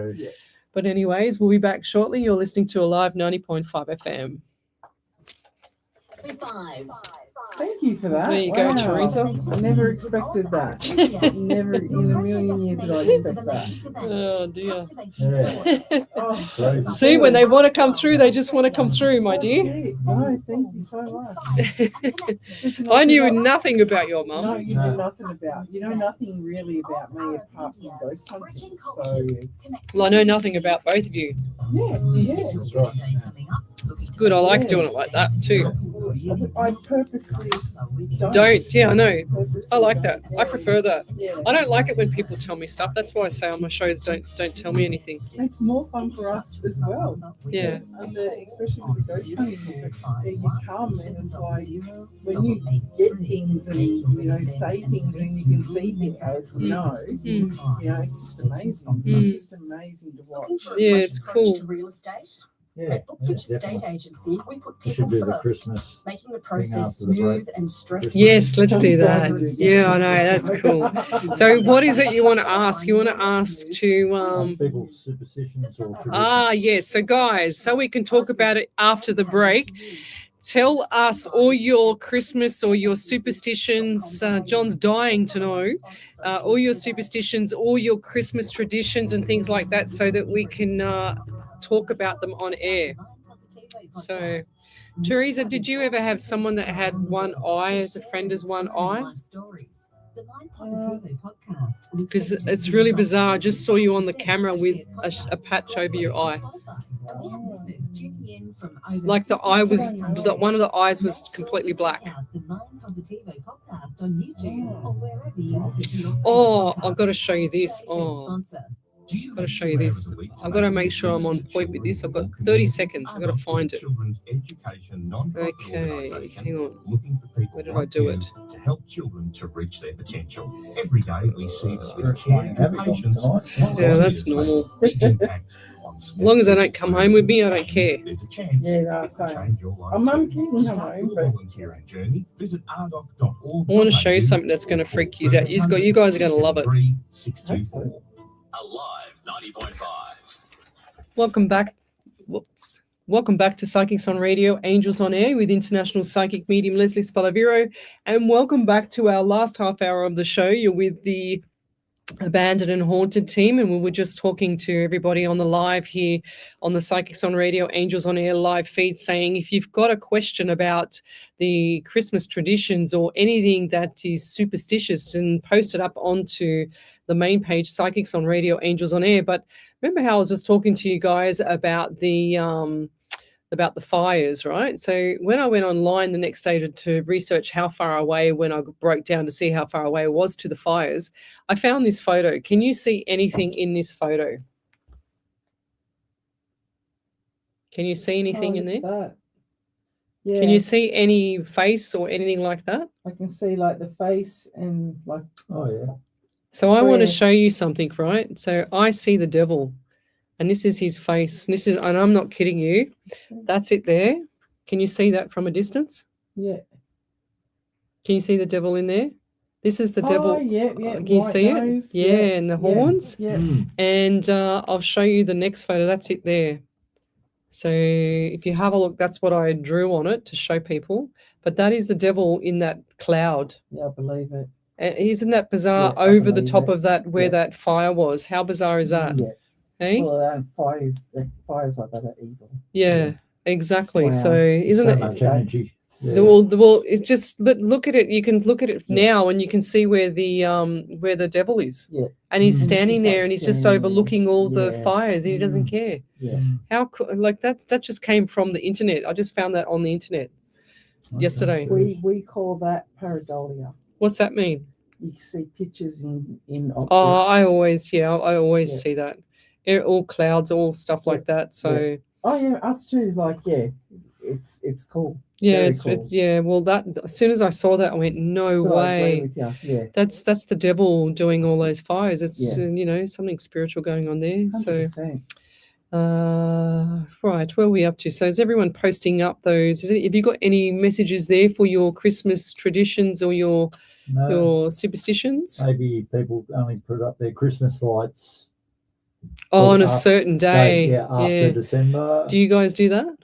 But anyways, we'll be back shortly. You're listening to Alive 90.5 FM. Thank you for that. There you go, Wow. Teresa. I never expected that. Never in a million years did I expect that. Oh, dear. Oh, See, when they want to come through, they just want to come through, my dear. No, thank you so much. I knew nothing about your mum. No, you know nothing about. You know nothing really about me apart from ghost hunting. So it's Well, I know nothing about both of you. yeah. It's good. I like doing it like that too. I purposely Don't. Yeah, I know. I like that. I Yeah. prefer that. Yeah. I don't like it when people tell me stuff. That's why I say on my shows, don't tell me anything. Makes more fun for us as well. Yeah. And especially with the ghost hunting, there you come and it's like when you get things and say things and you can see things as we know, it's just amazing. It's just amazing to watch. Yeah, it's cool. Real estate. Yeah, At Bookfitch Estate definitely. Agency, we put We should people do the first, Christmas making the thing process after the break. smooth and stress-free. Yes, let's do that. Yeah, I know. That's cool. So what is it you want to ask? You want to ask to... People's superstitions or traditions. yes. So guys, so we can talk about it after the break. Tell us all your Christmas or your superstitions. John's dying to know all your superstitions, all your Christmas traditions and things like that so that we can talk about them on air. So, Teresa, did you ever have someone that had one eye, as a friend as one eye? Because it's really bizarre. I just saw you on the camera with a patch over your eye. Like the eye was, one of the eyes was completely black. Oh, I've got to show you this. Oh, I've got to show you this. I've got to make sure I'm on point with this. I've got 30 seconds. I've got to find it. Okay, hang on. Where did I do it? To help children to reach their potential. Every day we see that with care and patience, Yeah, that's normal. the impact on Once As long as they don't come home with me, I don't care. There's a chance. Yeah, no, same. Change your life. Oh, Mum too. can To come start home, your but volunteering journey, visit rdoc.org. I want to show you something that's going to freak you out. You guys are going to love it. 624. Alive 90.5. Welcome back. Whoops. Welcome back to Psychics on Radio, Angels on Air with International Psychic Medium Lesley Spaliviero. And welcome back to our last half hour of the show. You're with the Abandoned and Haunted team, and we were just talking to everybody on the live here on the Psychics on Radio, Angels on Air live feed, saying if you've got a question about the Christmas traditions or anything that is superstitious, and post it up onto the main page, Psychics on Radio, Angels on Air. But remember how I was just talking to you guys about the fires, right? So when I went online the next day to research how far away, when I broke down to see how far away it was to the fires, I found this photo. Can you see anything in this photo? Can you see anything in there? That. Yeah. Can you see any face or anything like that? I can see like the face and like. Oh yeah. So I want to show you something, right? So I see the devil. And this is his face. This is, and I'm not kidding you. That's it there. Can you see that from a distance? Yeah. Can you see the devil in there? This is the devil. Oh, yeah, yeah. Can you see nose, it? Yeah, and the horns. Yeah. And I'll show you the next photo. That's it there. So if you have a look, that's what I drew on it to show people. But that is the devil in that cloud. Yeah, I believe it. Isn't that bizarre? Yeah, over the top of that, where that fire was. How bizarre is that? Yeah. Hey? Well, fires like that are evil. Yeah, exactly. Wow. So isn't it? Much energy. Yeah. Well, it's just. But look at it. You can look at it now, and you can see where the devil is. Yeah. And he's standing just there, like and he's just standing there. overlooking all the Yeah. fires, and he doesn't care. Yeah. How like that just came from the internet. I just found that on the internet yesterday. We call that pareidolia. What's that mean? You can see pictures in objects. Oh, I always see that. All clouds, all stuff like that. So Oh yeah, us too. Like it's cool. yeah, Very it's cool. yeah. Well, that as soon as I saw that, I went, no But I agree way. with you. Yeah. That's the devil doing all those fires. It's Yeah. Something spiritual going on there. 100%. So right, where are we up to? So is everyone posting up those? Have you got any messages there for your Christmas traditions or your superstitions? Maybe people only put up their Christmas lights. On a certain day. After December. Do you guys do that?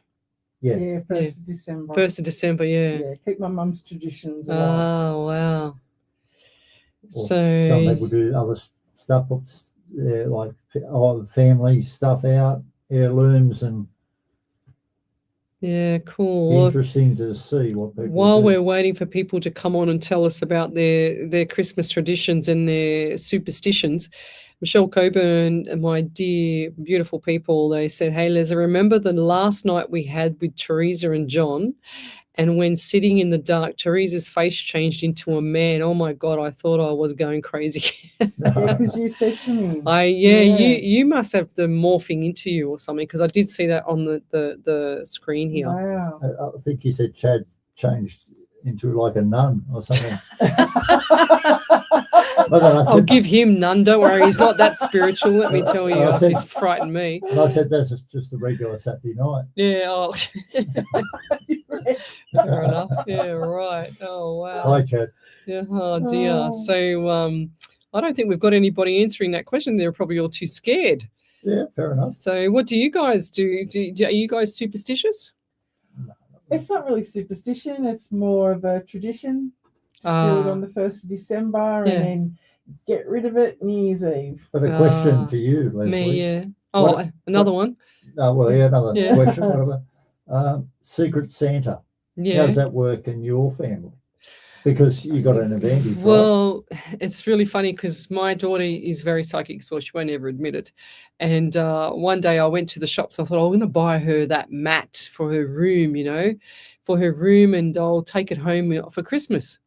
Yeah. Yeah, 1st of December. 1st of December, yeah. Yeah, keep my mum's traditions alive. Oh, wow. Or So some people do other stuff, like family stuff out, heirlooms, and yeah, be cool. Well, interesting to see what people while do. we're waiting for people to come on and tell us about their Christmas traditions and their superstitions, Michelle Coburn and my dear, beautiful people, they said, hey, Les, I remember the last night we had with Teresa and John, and when sitting in the dark, Teresa's face changed into a man. Oh, my God, I thought I was going crazy. Yeah, because you said to me. You must have the morphing into you or something, because I did see that on the screen here. Wow. I think you said Chad changed into like a nun or something. I'll give him none. Don't worry, he's not that spiritual. Let me tell you, he's frightened me. And I said that's just a regular Saturday night. Yeah. Oh. Fair enough. Yeah. Right. Oh wow. Hi, Chad. Yeah. Oh dear. So I don't think we've got anybody answering that question. They're probably all too scared. Yeah. Fair enough. So what do you guys do? Are you guys superstitious? It's not really superstition. It's more of a tradition to do it on the 1st of December and then get rid of it New Year's Eve. But a question to you, Leslie. Me, yeah. Oh, another one. No, well, yeah, another question. Whatever. Secret Santa. Yeah. How does that work in your family? Because you got an advantage. Well, it's really funny because my daughter is very psychic as well. She won't ever admit it. And one day I went to the shops and I thought, I'm going to buy her that mat for her room, and I'll take it home for Christmas.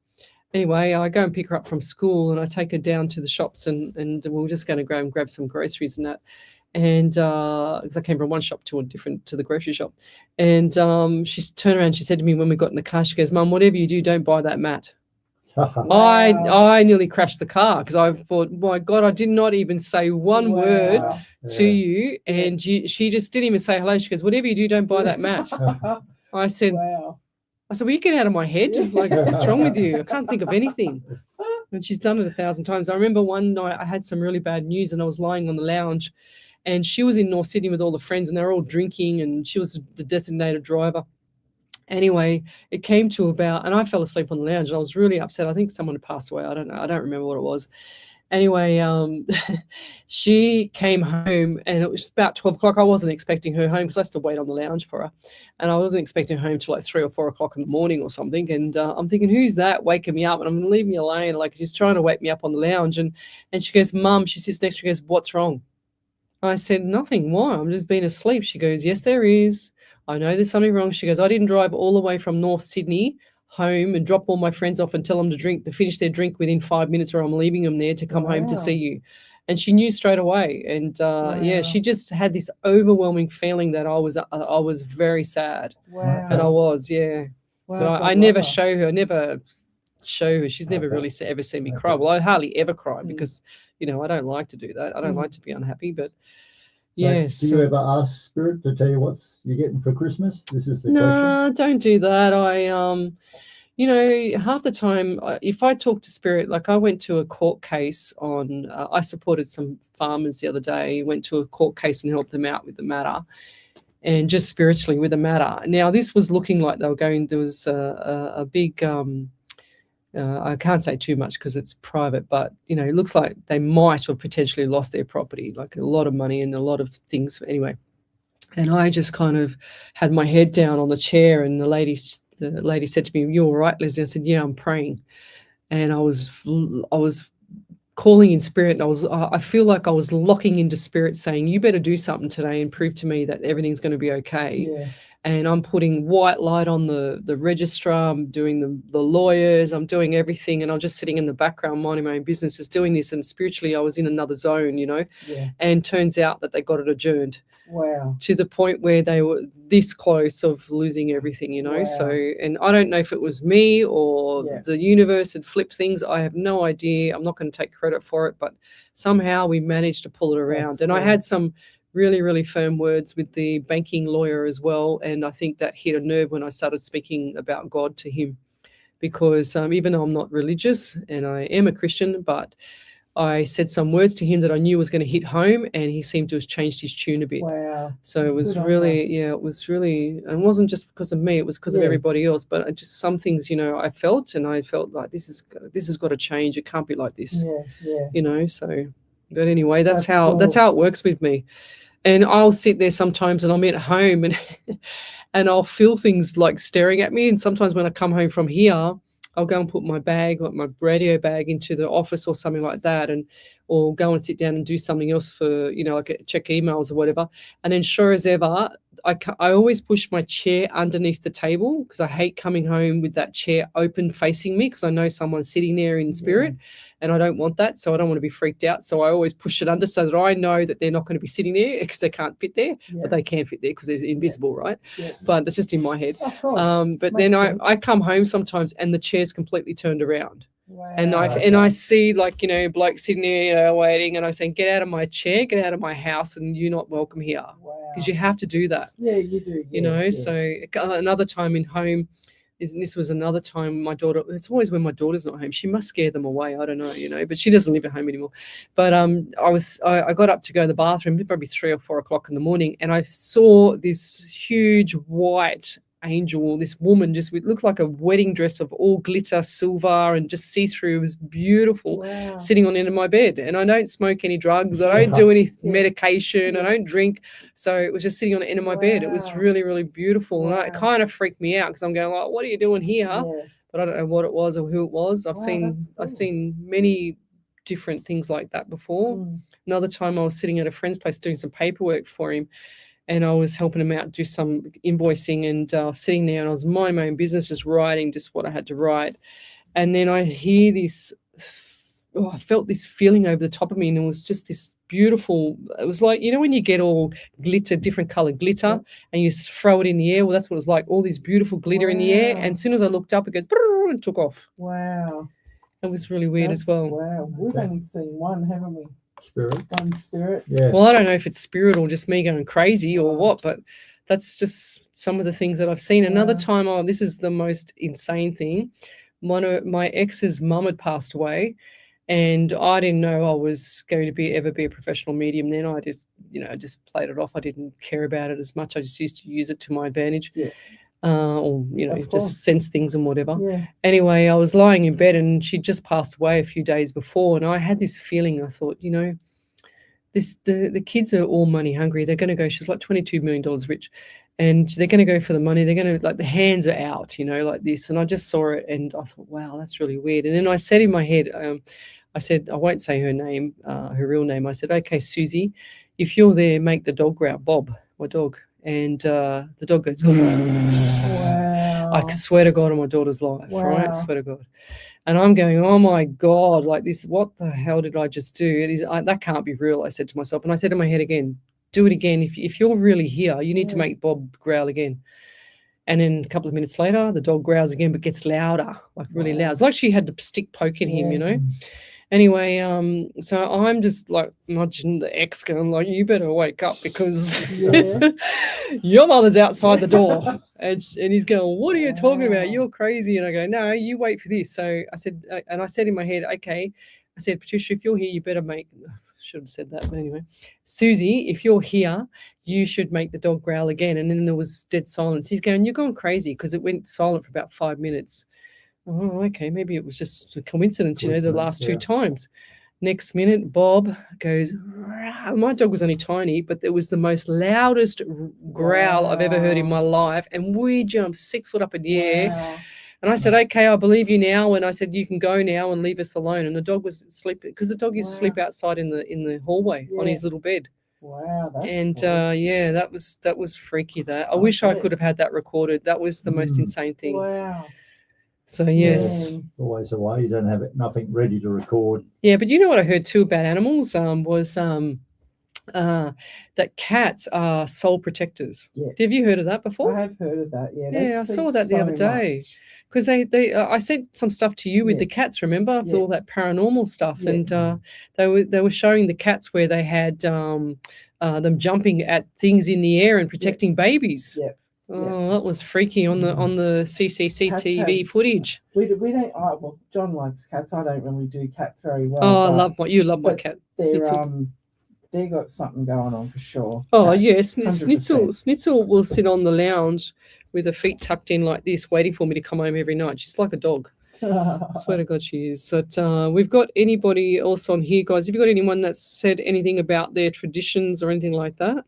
Anyway, I go and pick her up from school and I take her down to the shops and we're just going to go and grab some groceries and that. And because I came from one shop to the grocery shop. And she turned around, she said to me when we got in the car, she goes, Mum, whatever you do, don't buy that mat. I nearly crashed the car because I thought, my God, I did not even say one word to you, and she just didn't even say hello. She goes, whatever you do, don't buy that mat. I said, well, you get out of my head. Like, what's wrong with you? I can't think of anything. And she's done it 1,000 times. I remember one night I had some really bad news, and I was lying on the lounge, and she was in North Sydney with all the friends, and they were all drinking, and she was the designated driver. Anyway, it came to about, and I fell asleep on the lounge, and I was really upset. I think someone had passed away. I don't know. I don't remember what it was. Anyway, she came home, and it was about 12 o'clock. I wasn't expecting her home because I still wait on the lounge for her. And I wasn't expecting her home till like 3 or 4 o'clock in the morning or something. And I'm thinking, who's that waking me up? And I'm going to leave me alone. Like, she's trying to wake me up on the lounge. And she goes, Mum, she sits next to me, goes, what's wrong? I said, nothing. Why? I'm just being asleep. She goes, yes, there is. I know there's something wrong. She goes, I didn't drive all the way from North Sydney home and drop all my friends off and tell them to finish their drink within 5 minutes, or I'm leaving them there to come home to see you. And she knew straight away. And she just had this overwhelming feeling that I was very sad. Wow. And I was, Wow, so I never show her. I never show her. She's never really ever seen me cry. Well, I hardly ever cry because, I don't like to do that. I don't like to be unhappy, but yes. Do you ever ask Spirit to tell you what you're getting for Christmas? This is the question. No, don't do that. Half the time, if I talk to Spirit, like I went to a court case on, I supported some farmers the other day, went to a court case and helped them out with the matter, and just spiritually with the matter. Now, this was looking like they were going, there was a big, I can't say too much because it's private, but, it looks like they might have potentially lost their property, like a lot of money and a lot of things anyway. And I just kind of had my head down on the chair, and the lady said to me, "You all right, Lesley?" I said, "Yeah, I'm praying." And I was calling in Spirit, and I feel like I was locking into Spirit, saying, "You better do something today and prove to me that everything's going to be okay." Yeah. And I'm putting white light on the registrar, I'm doing the lawyers, I'm doing everything, and I'm just sitting in the background minding my own business, just doing this. And spiritually I was in another zone, Yeah. and turns out that they got it adjourned. Wow. To the point where they were this close of losing everything, Wow. So, and I don't know if it was me or the universe had flipped things. I have no idea. I'm not going to take credit for it, but somehow we managed to pull it around. That's and cool. I had some really, really firm words with the banking lawyer as well. And I think that hit a nerve when I started speaking about God to him, because even though I'm not religious and I am a Christian, but I said some words to him that I knew was going to hit home, and he seemed to have changed his tune a bit. Wow. So it was Good on really, it was really, and it wasn't just because of me, it was because of everybody else, but just some things, I felt, and I felt like this has got to change. It can't be like this, so, but anyway, that's how it works with me. And I'll sit there sometimes, and I'm at home, and I'll feel things like staring at me. And sometimes when I come home from here, I'll go and put my bag, like my radio bag, into the office or something like that, or go and sit down and do something else for, like check emails or whatever. And then sure as ever, I always push my chair underneath the table, because I hate coming home with that chair open facing me, because I know someone's sitting there in spirit, and I don't want that. So I don't want to be freaked out. So I always push it under so that I know that they're not going to be sitting there, because they can't fit there, but they can fit there because they're invisible, right? Yeah. But it's just in my head. Of course. But Makes then sense. I come home sometimes and the chair's completely turned around. Wow. And I see, like, bloke sitting there waiting, and I say, get out of my chair, get out of my house, and you're not welcome here. Because you have to do that. Yeah, you do. So another time in home, this was another time my daughter, it's always when my daughter's not home, she must scare them away, I don't know, but she doesn't live at home anymore. But I got up to go to the bathroom, probably 3 or 4 o'clock in the morning, and I saw this huge white angel, this woman, just looked like a wedding dress of all glitter, silver, and just see-through. It was beautiful. Wow. Sitting on the end of my bed. And I don't smoke any drugs, I don't do any medication, I don't drink, so it was just sitting on the end of my bed. It was really, really beautiful. And it kind of freaked me out, because I'm going like, what are you doing here? But I don't know what it was or who it was. I've seen many different things like that before. Another time I was sitting at a friend's place doing some paperwork for him, and I was helping him out do some invoicing, and I was sitting there and I was minding my own business, just writing just what I had to write. And then I hear this, I felt this feeling over the top of me, and it was just this beautiful, it was like, when you get all glitter, different colored glitter, and you throw it in the air, well, that's what it was like, all this beautiful glitter in the air. And as soon as I looked up, it goes, and took off. Wow. That was really weird as That's- well. Wow, we've only seen one, haven't we? Spirit. One spirit. Yeah. Well, I don't know if it's spirit or just me going crazy or what, but that's just some of the things that I've seen. Another time, this is the most insane thing. One of my ex's mum had passed away, and I didn't know I was going to ever be a professional medium then. I just, just played it off. I didn't care about it as much. I just used to use it to my advantage. Yeah. Or, just sense things and whatever. Yeah. Anyway, I was lying in bed and she'd just passed away a few days before. And I had this feeling, I thought, the kids are all money hungry. They're going to go, she's like $22 million rich, and they're going to go for the money. They're going to, like, the hands are out, like this. And I just saw it and I thought, wow, that's really weird. And then I said in my head, I said, I won't say her name, her real name. I said, okay, Susie, if you're there, make the dog growl, Bob, my dog. And the dog goes, wow. I swear to God on my daughter's life, right? I swear to God. And I'm going, oh my God, like this, what the hell did I just do? That can't be real, I said to myself. And I said in my head again, do it again. If you're really here, you need to make Bob growl again. And then a couple of minutes later, the dog growls again, but gets louder, like really loud. It's like she had the stick poking him, Anyway, so I'm just like nudging the ex, going like, you better wake up because your mother's outside the door. And he's going, what are you talking about? You're crazy. And I go, no, you wait for this. So I said, and I said in my head, okay. I said, Patricia, if you're here, you better should have said that, but anyway. Susie, if you're here, you should make the dog growl again. And then there was dead silence. He's going, you're going crazy, because it went silent for about 5 minutes. Oh, okay, maybe it was just a coincidence, the last two times. Next minute, Bob goes, rah. My dog was only tiny, but it was the most loudest growl I've ever heard in my life. And we jumped 6 foot up in the air. And I said, okay, I believe you now. And I said, you can go now and leave us alone. And the dog was sleeping, because the dog used to sleep outside in the hallway on his little bed. Wow, that's and cool. that was freaky. That I wish I could have had that recorded. That was the most insane thing. Wow. So yes, always a way. You don't have nothing ready to record. Yeah, but you know what I heard too about animals was that cats are soul protectors. Yeah. Have you heard of that before? I have heard of that. Yeah. Yeah, I saw that the other day. Because I sent some stuff to you with the cats, remember, with all that paranormal stuff, and they were showing the cats where they had them jumping at things in the air and protecting babies. Yeah. Oh, that was freaky on the CCTV footage. We don't. Well, John likes cats. I don't really do cats very well. Oh, you love my cat. They got something going on for sure. Oh Cats, yes, 100%. Snitzel will sit on the lounge with her feet tucked in like this, waiting for me to come home every night. She's like a dog. I swear to God she is. But we've got anybody else on here, guys? Have you got anyone that's said anything about their traditions or anything like that?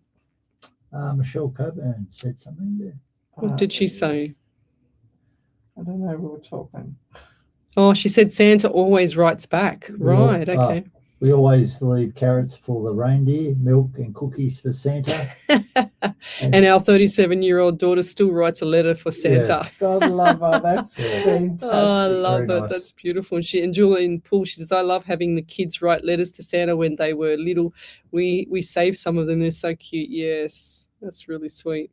Michelle Coburn said something there. What did she say? I don't know. We were talking. Oh, she said Santa always writes back. Right, okay. We always leave carrots for the reindeer, milk and cookies for Santa. And our 37-year-old daughter still writes a letter for Santa. Yeah. God love her. That's fantastic. Oh, I love Very it. nice. That's beautiful. And Julian Poole, she says, I love having the kids write letters to Santa when they were little. We saved some of them. They're so cute. Yes, that's really sweet.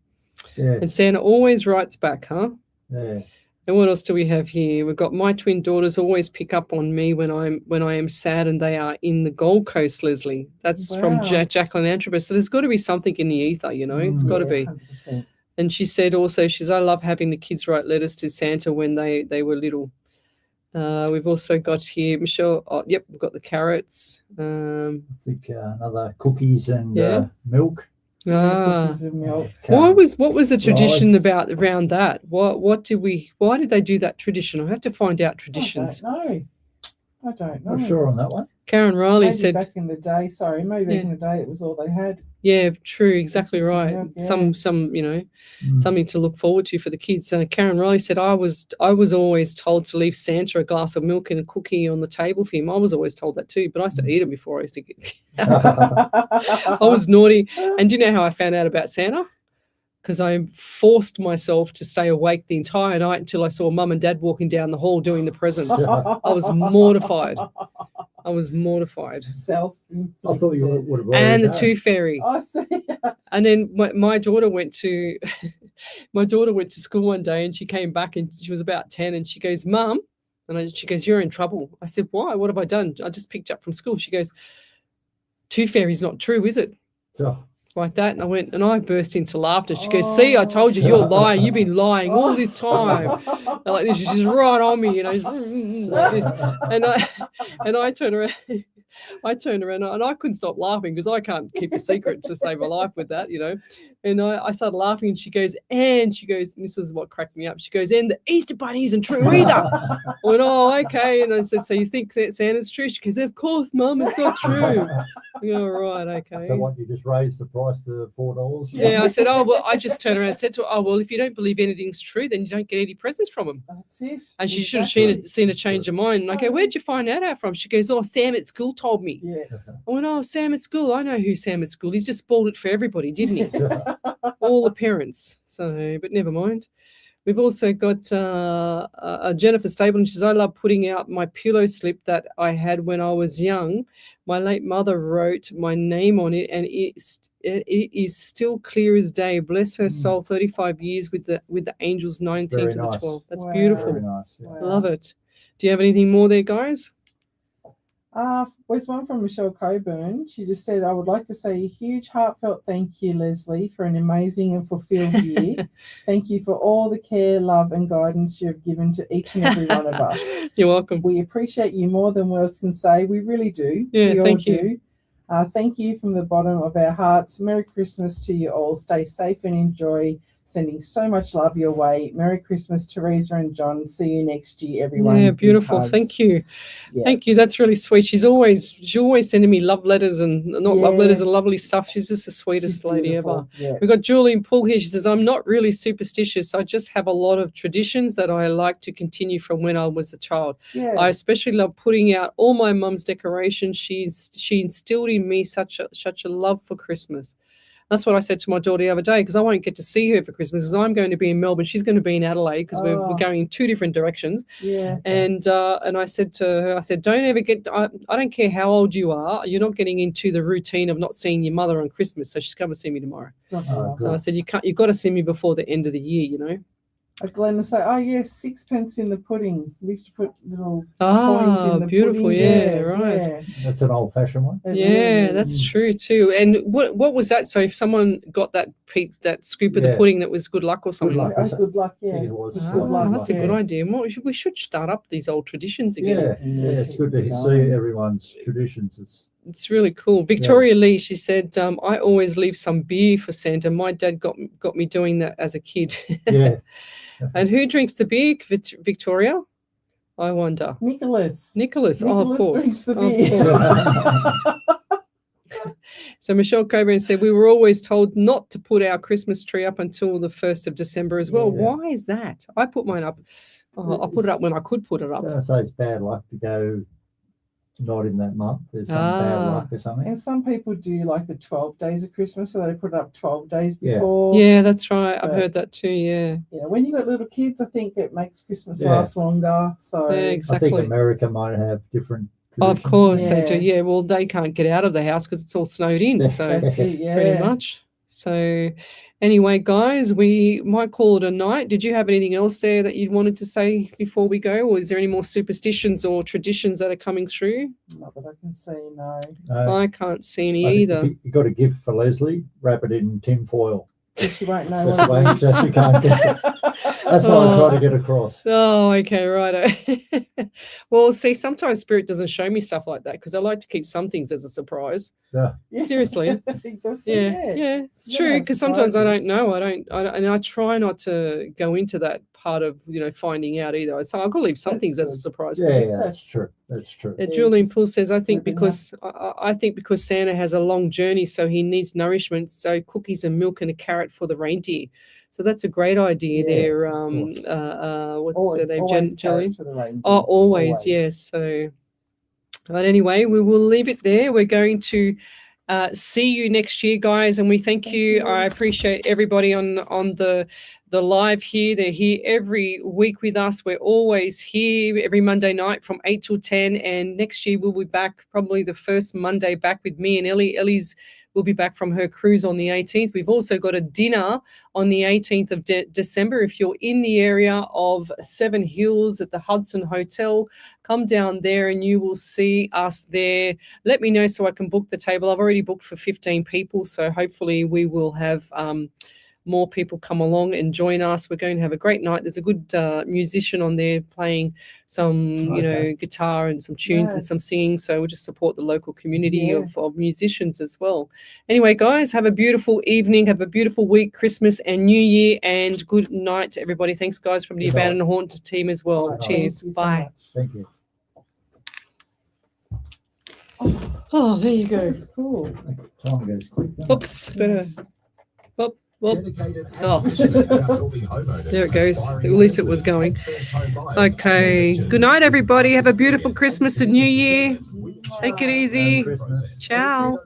Yeah. And Santa always writes back, huh? Yeah. And what else do we have here? We've got my twin daughters always pick up on me when I am sad, and they are in the Gold Coast, Leslie. That's from Jacqueline Antrobus. So there's got to be something in the ether, it's got to be. 100%. And she said also, I love having the kids write letters to Santa when they were little. We've also got here, Michelle. Oh, yep, we've got the carrots. I think another cookies and milk. Cookies and milk. What was the tradition rice. around that? Why did they do that tradition? I have to find out traditions. I don't know. Not sure on that one. Karen Riley Maybe said back in the day. Sorry, maybe back in the day it was all they had. yeah, true, exactly Biscuits and right. milk, yeah. Something to look forward to for the kids. Karen Riley said, I was always told to leave Santa a glass of milk and a cookie on the table for him. I was always told that too, but I used to eat them before I used to get. I was naughty. And do you know how I found out about Santa? Because I forced myself to stay awake the entire night until I saw Mum and Dad walking down the hall doing the presents. I was mortified. Self-inflicted. I thought you would have And the already Tooth Fairy. I see. And then my daughter went to school one day, and she came back and she was about 10, and she goes, Mum, And she goes, "You're in trouble." I said, "Why? What have I done?" I just picked up from school. She goes, "Tooth fairy's not true, is it?" Like that. And I burst into laughter. She goes, "See, I told you, you're lying. You've been lying all this time." And like this, she's just right on me, like this. And I turn around. And I couldn't stop laughing because I can't keep a secret to save my life with that, And I started laughing, and she goes, and this was what cracked me up. She goes, "And the Easter Bunny isn't true either." I went, "Oh, okay." And I said, "So you think that Santa's true?" She goes, "Of course, Mum, it's not true." "Oh, right, okay." So what, you just raised the price to $4? Yeah, I said, "Oh, well," I just turned around and said to her, "Oh, well, if you don't believe anything's true, then you don't get any presents from them." That's it. And she should have seen a change of mind. And I go, "Where'd you find that out from?" She goes, "Oh, Sam at school told me." Yeah. I went, "Oh, Sam at school. I know who Sam at school. He's just spoiled it for everybody, didn't he?" All the parents. So, but never mind. We've also got Jennifer Stable, and she says, "I love putting out my pillow slip that I had when I was young. My late mother wrote my name on it, and it is still clear as day. Bless her soul. 35 years with the angels, 19 to the 12. That's beautiful. Very nice. Yeah. Love it. Do you have anything more there, guys? There's one from Michelle Coburn. She just said, "I would like to say a huge heartfelt thank you, Lesley, for an amazing and fulfilled year. Thank you for all the care, love, and guidance you have given to each and every one of us. You're welcome. We appreciate you more than words can say. We really do. Yeah, we thank all you. do. Thank you from the bottom of our hearts. Merry Christmas to you all. Stay safe and enjoy. Sending so much love your way. Merry Christmas, Teresa and John. See you next year, everyone." Yeah, Big beautiful. hugs. Thank you. Yeah. Thank you. That's really sweet. She's always sending me love letters and love letters and lovely stuff. She's just the sweetest She's lady beautiful. ever. Yeah. We've got Julie in Poole here. She says, "I'm not really superstitious. I just have a lot of traditions that I like to continue from when I was a child. Yeah. I especially love putting out all my mum's decorations. She instilled in me such a love for Christmas." That's what I said to my daughter the other day, because I won't get to see her for Christmas because I'm going to be in Melbourne. She's going to be in Adelaide because we're going in two different directions. Yeah. And I said to her, I said, "Don't ever get, I don't care how old you are, you're not getting into the routine of not seeing your mother on Christmas. So she's coming to see me tomorrow." So I said, you've got to see me before the end of the year, Glenn will say, "Oh yes, 6 pence in the pudding." We used to put little coins in the beautiful, pudding. yeah, right. Yeah. That's an old-fashioned one. Yeah, that's true too. And what was that? So if someone got that scoop of the pudding, that was good luck or something. Good luck. Oh, good luck, yeah. It was. Good luck, That's a good idea. We should start up these old traditions again. Yeah, it's good to see everyone's traditions. It's really cool. Victoria Lee, she said, "I always leave some beer for Santa. My dad got me doing that as a kid." Yeah. And who drinks the beer, Victoria? I wonder. Nicholas. Oh, of course. Drinks the beer. So Michelle Coburn said, "We were always told not to put our Christmas tree up until the 1st of December as well." Yeah. Why is that? I put mine up. I put it up when I could put it up. I say it's bad luck to go not in that month. There's some bad luck or something. And some people do like the 12 days of Christmas, so they put it up 12 days before. Yeah, that's right. I've heard that too. Yeah. Yeah, when you got little kids, I think it makes Christmas last longer. So yeah, exactly. I think America might have different. Of course they do. Yeah, well, they can't get out of the house because it's all snowed in. So pretty much. So anyway, guys, we might call it a night. Did you have anything else there that you wanted to say before we go? Or is there any more superstitions or traditions that are coming through? Not that I can see, no. I can't see any either. You got a gift for Lesley, wrap it in tin foil. She won't know That's what it is. she can't guess it. That's what I try to get across. Oh, okay, right. Well, see, sometimes Spirit doesn't show me stuff like that because I like to keep some things as a surprise. Yeah. Seriously. Yeah, it's true because sometimes I don't know. And I try not to go into that part of finding out either. So I've got to leave some things as a surprise. Yeah, that's true. That's true. Julian Poole says, I think because Santa has a long journey, so he needs nourishment. So cookies and milk and a carrot for the reindeer. So that's a great idea there. What's her name? Julian? Oh, always, yes. So, but anyway, we will leave it there. We're going to see you next year, guys, and we thank you. I appreciate everybody on the live here. They're here every week with us. We're always here every Monday night from 8 till 10, and next year we'll be back probably the first Monday back with me and Ellie. Ellie's will be back from her cruise on the 18th. We've also got a dinner on the 18th of December. If you're in the area of Seven Hills at the Hudson Hotel, come down there and you will see us there. Let me know so I can book the table. I've already booked for 15 people, so hopefully we will have more people come along and join us. We're going to have a great night. There's a good musician on there playing some, guitar and some tunes and some singing. So we'll just support the local community of musicians as well. Anyway, guys, have a beautiful evening. Have a beautiful week, Christmas and New Year. And good night to everybody. Thanks, guys, from the Abandoned Haunt team as well. Right, cheers. thank you so Bye. much. Thank you. Oh, there you go. That's cool. Time goes quick. doesn't it? Oops, better. Whoop, whoop. Dedicated and Oh. passionate about helping homeowners, There it goes. aspiring At least it was investors, going. and first-time buyers Okay. and Good night, everybody. Have a beautiful Christmas and New Year. Take it easy. Merry Christmas. Ciao. Don't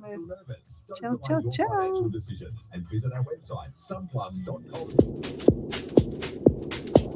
Ciao, delay ciao, your ciao. financial decisions and visit our website, sunplus.com.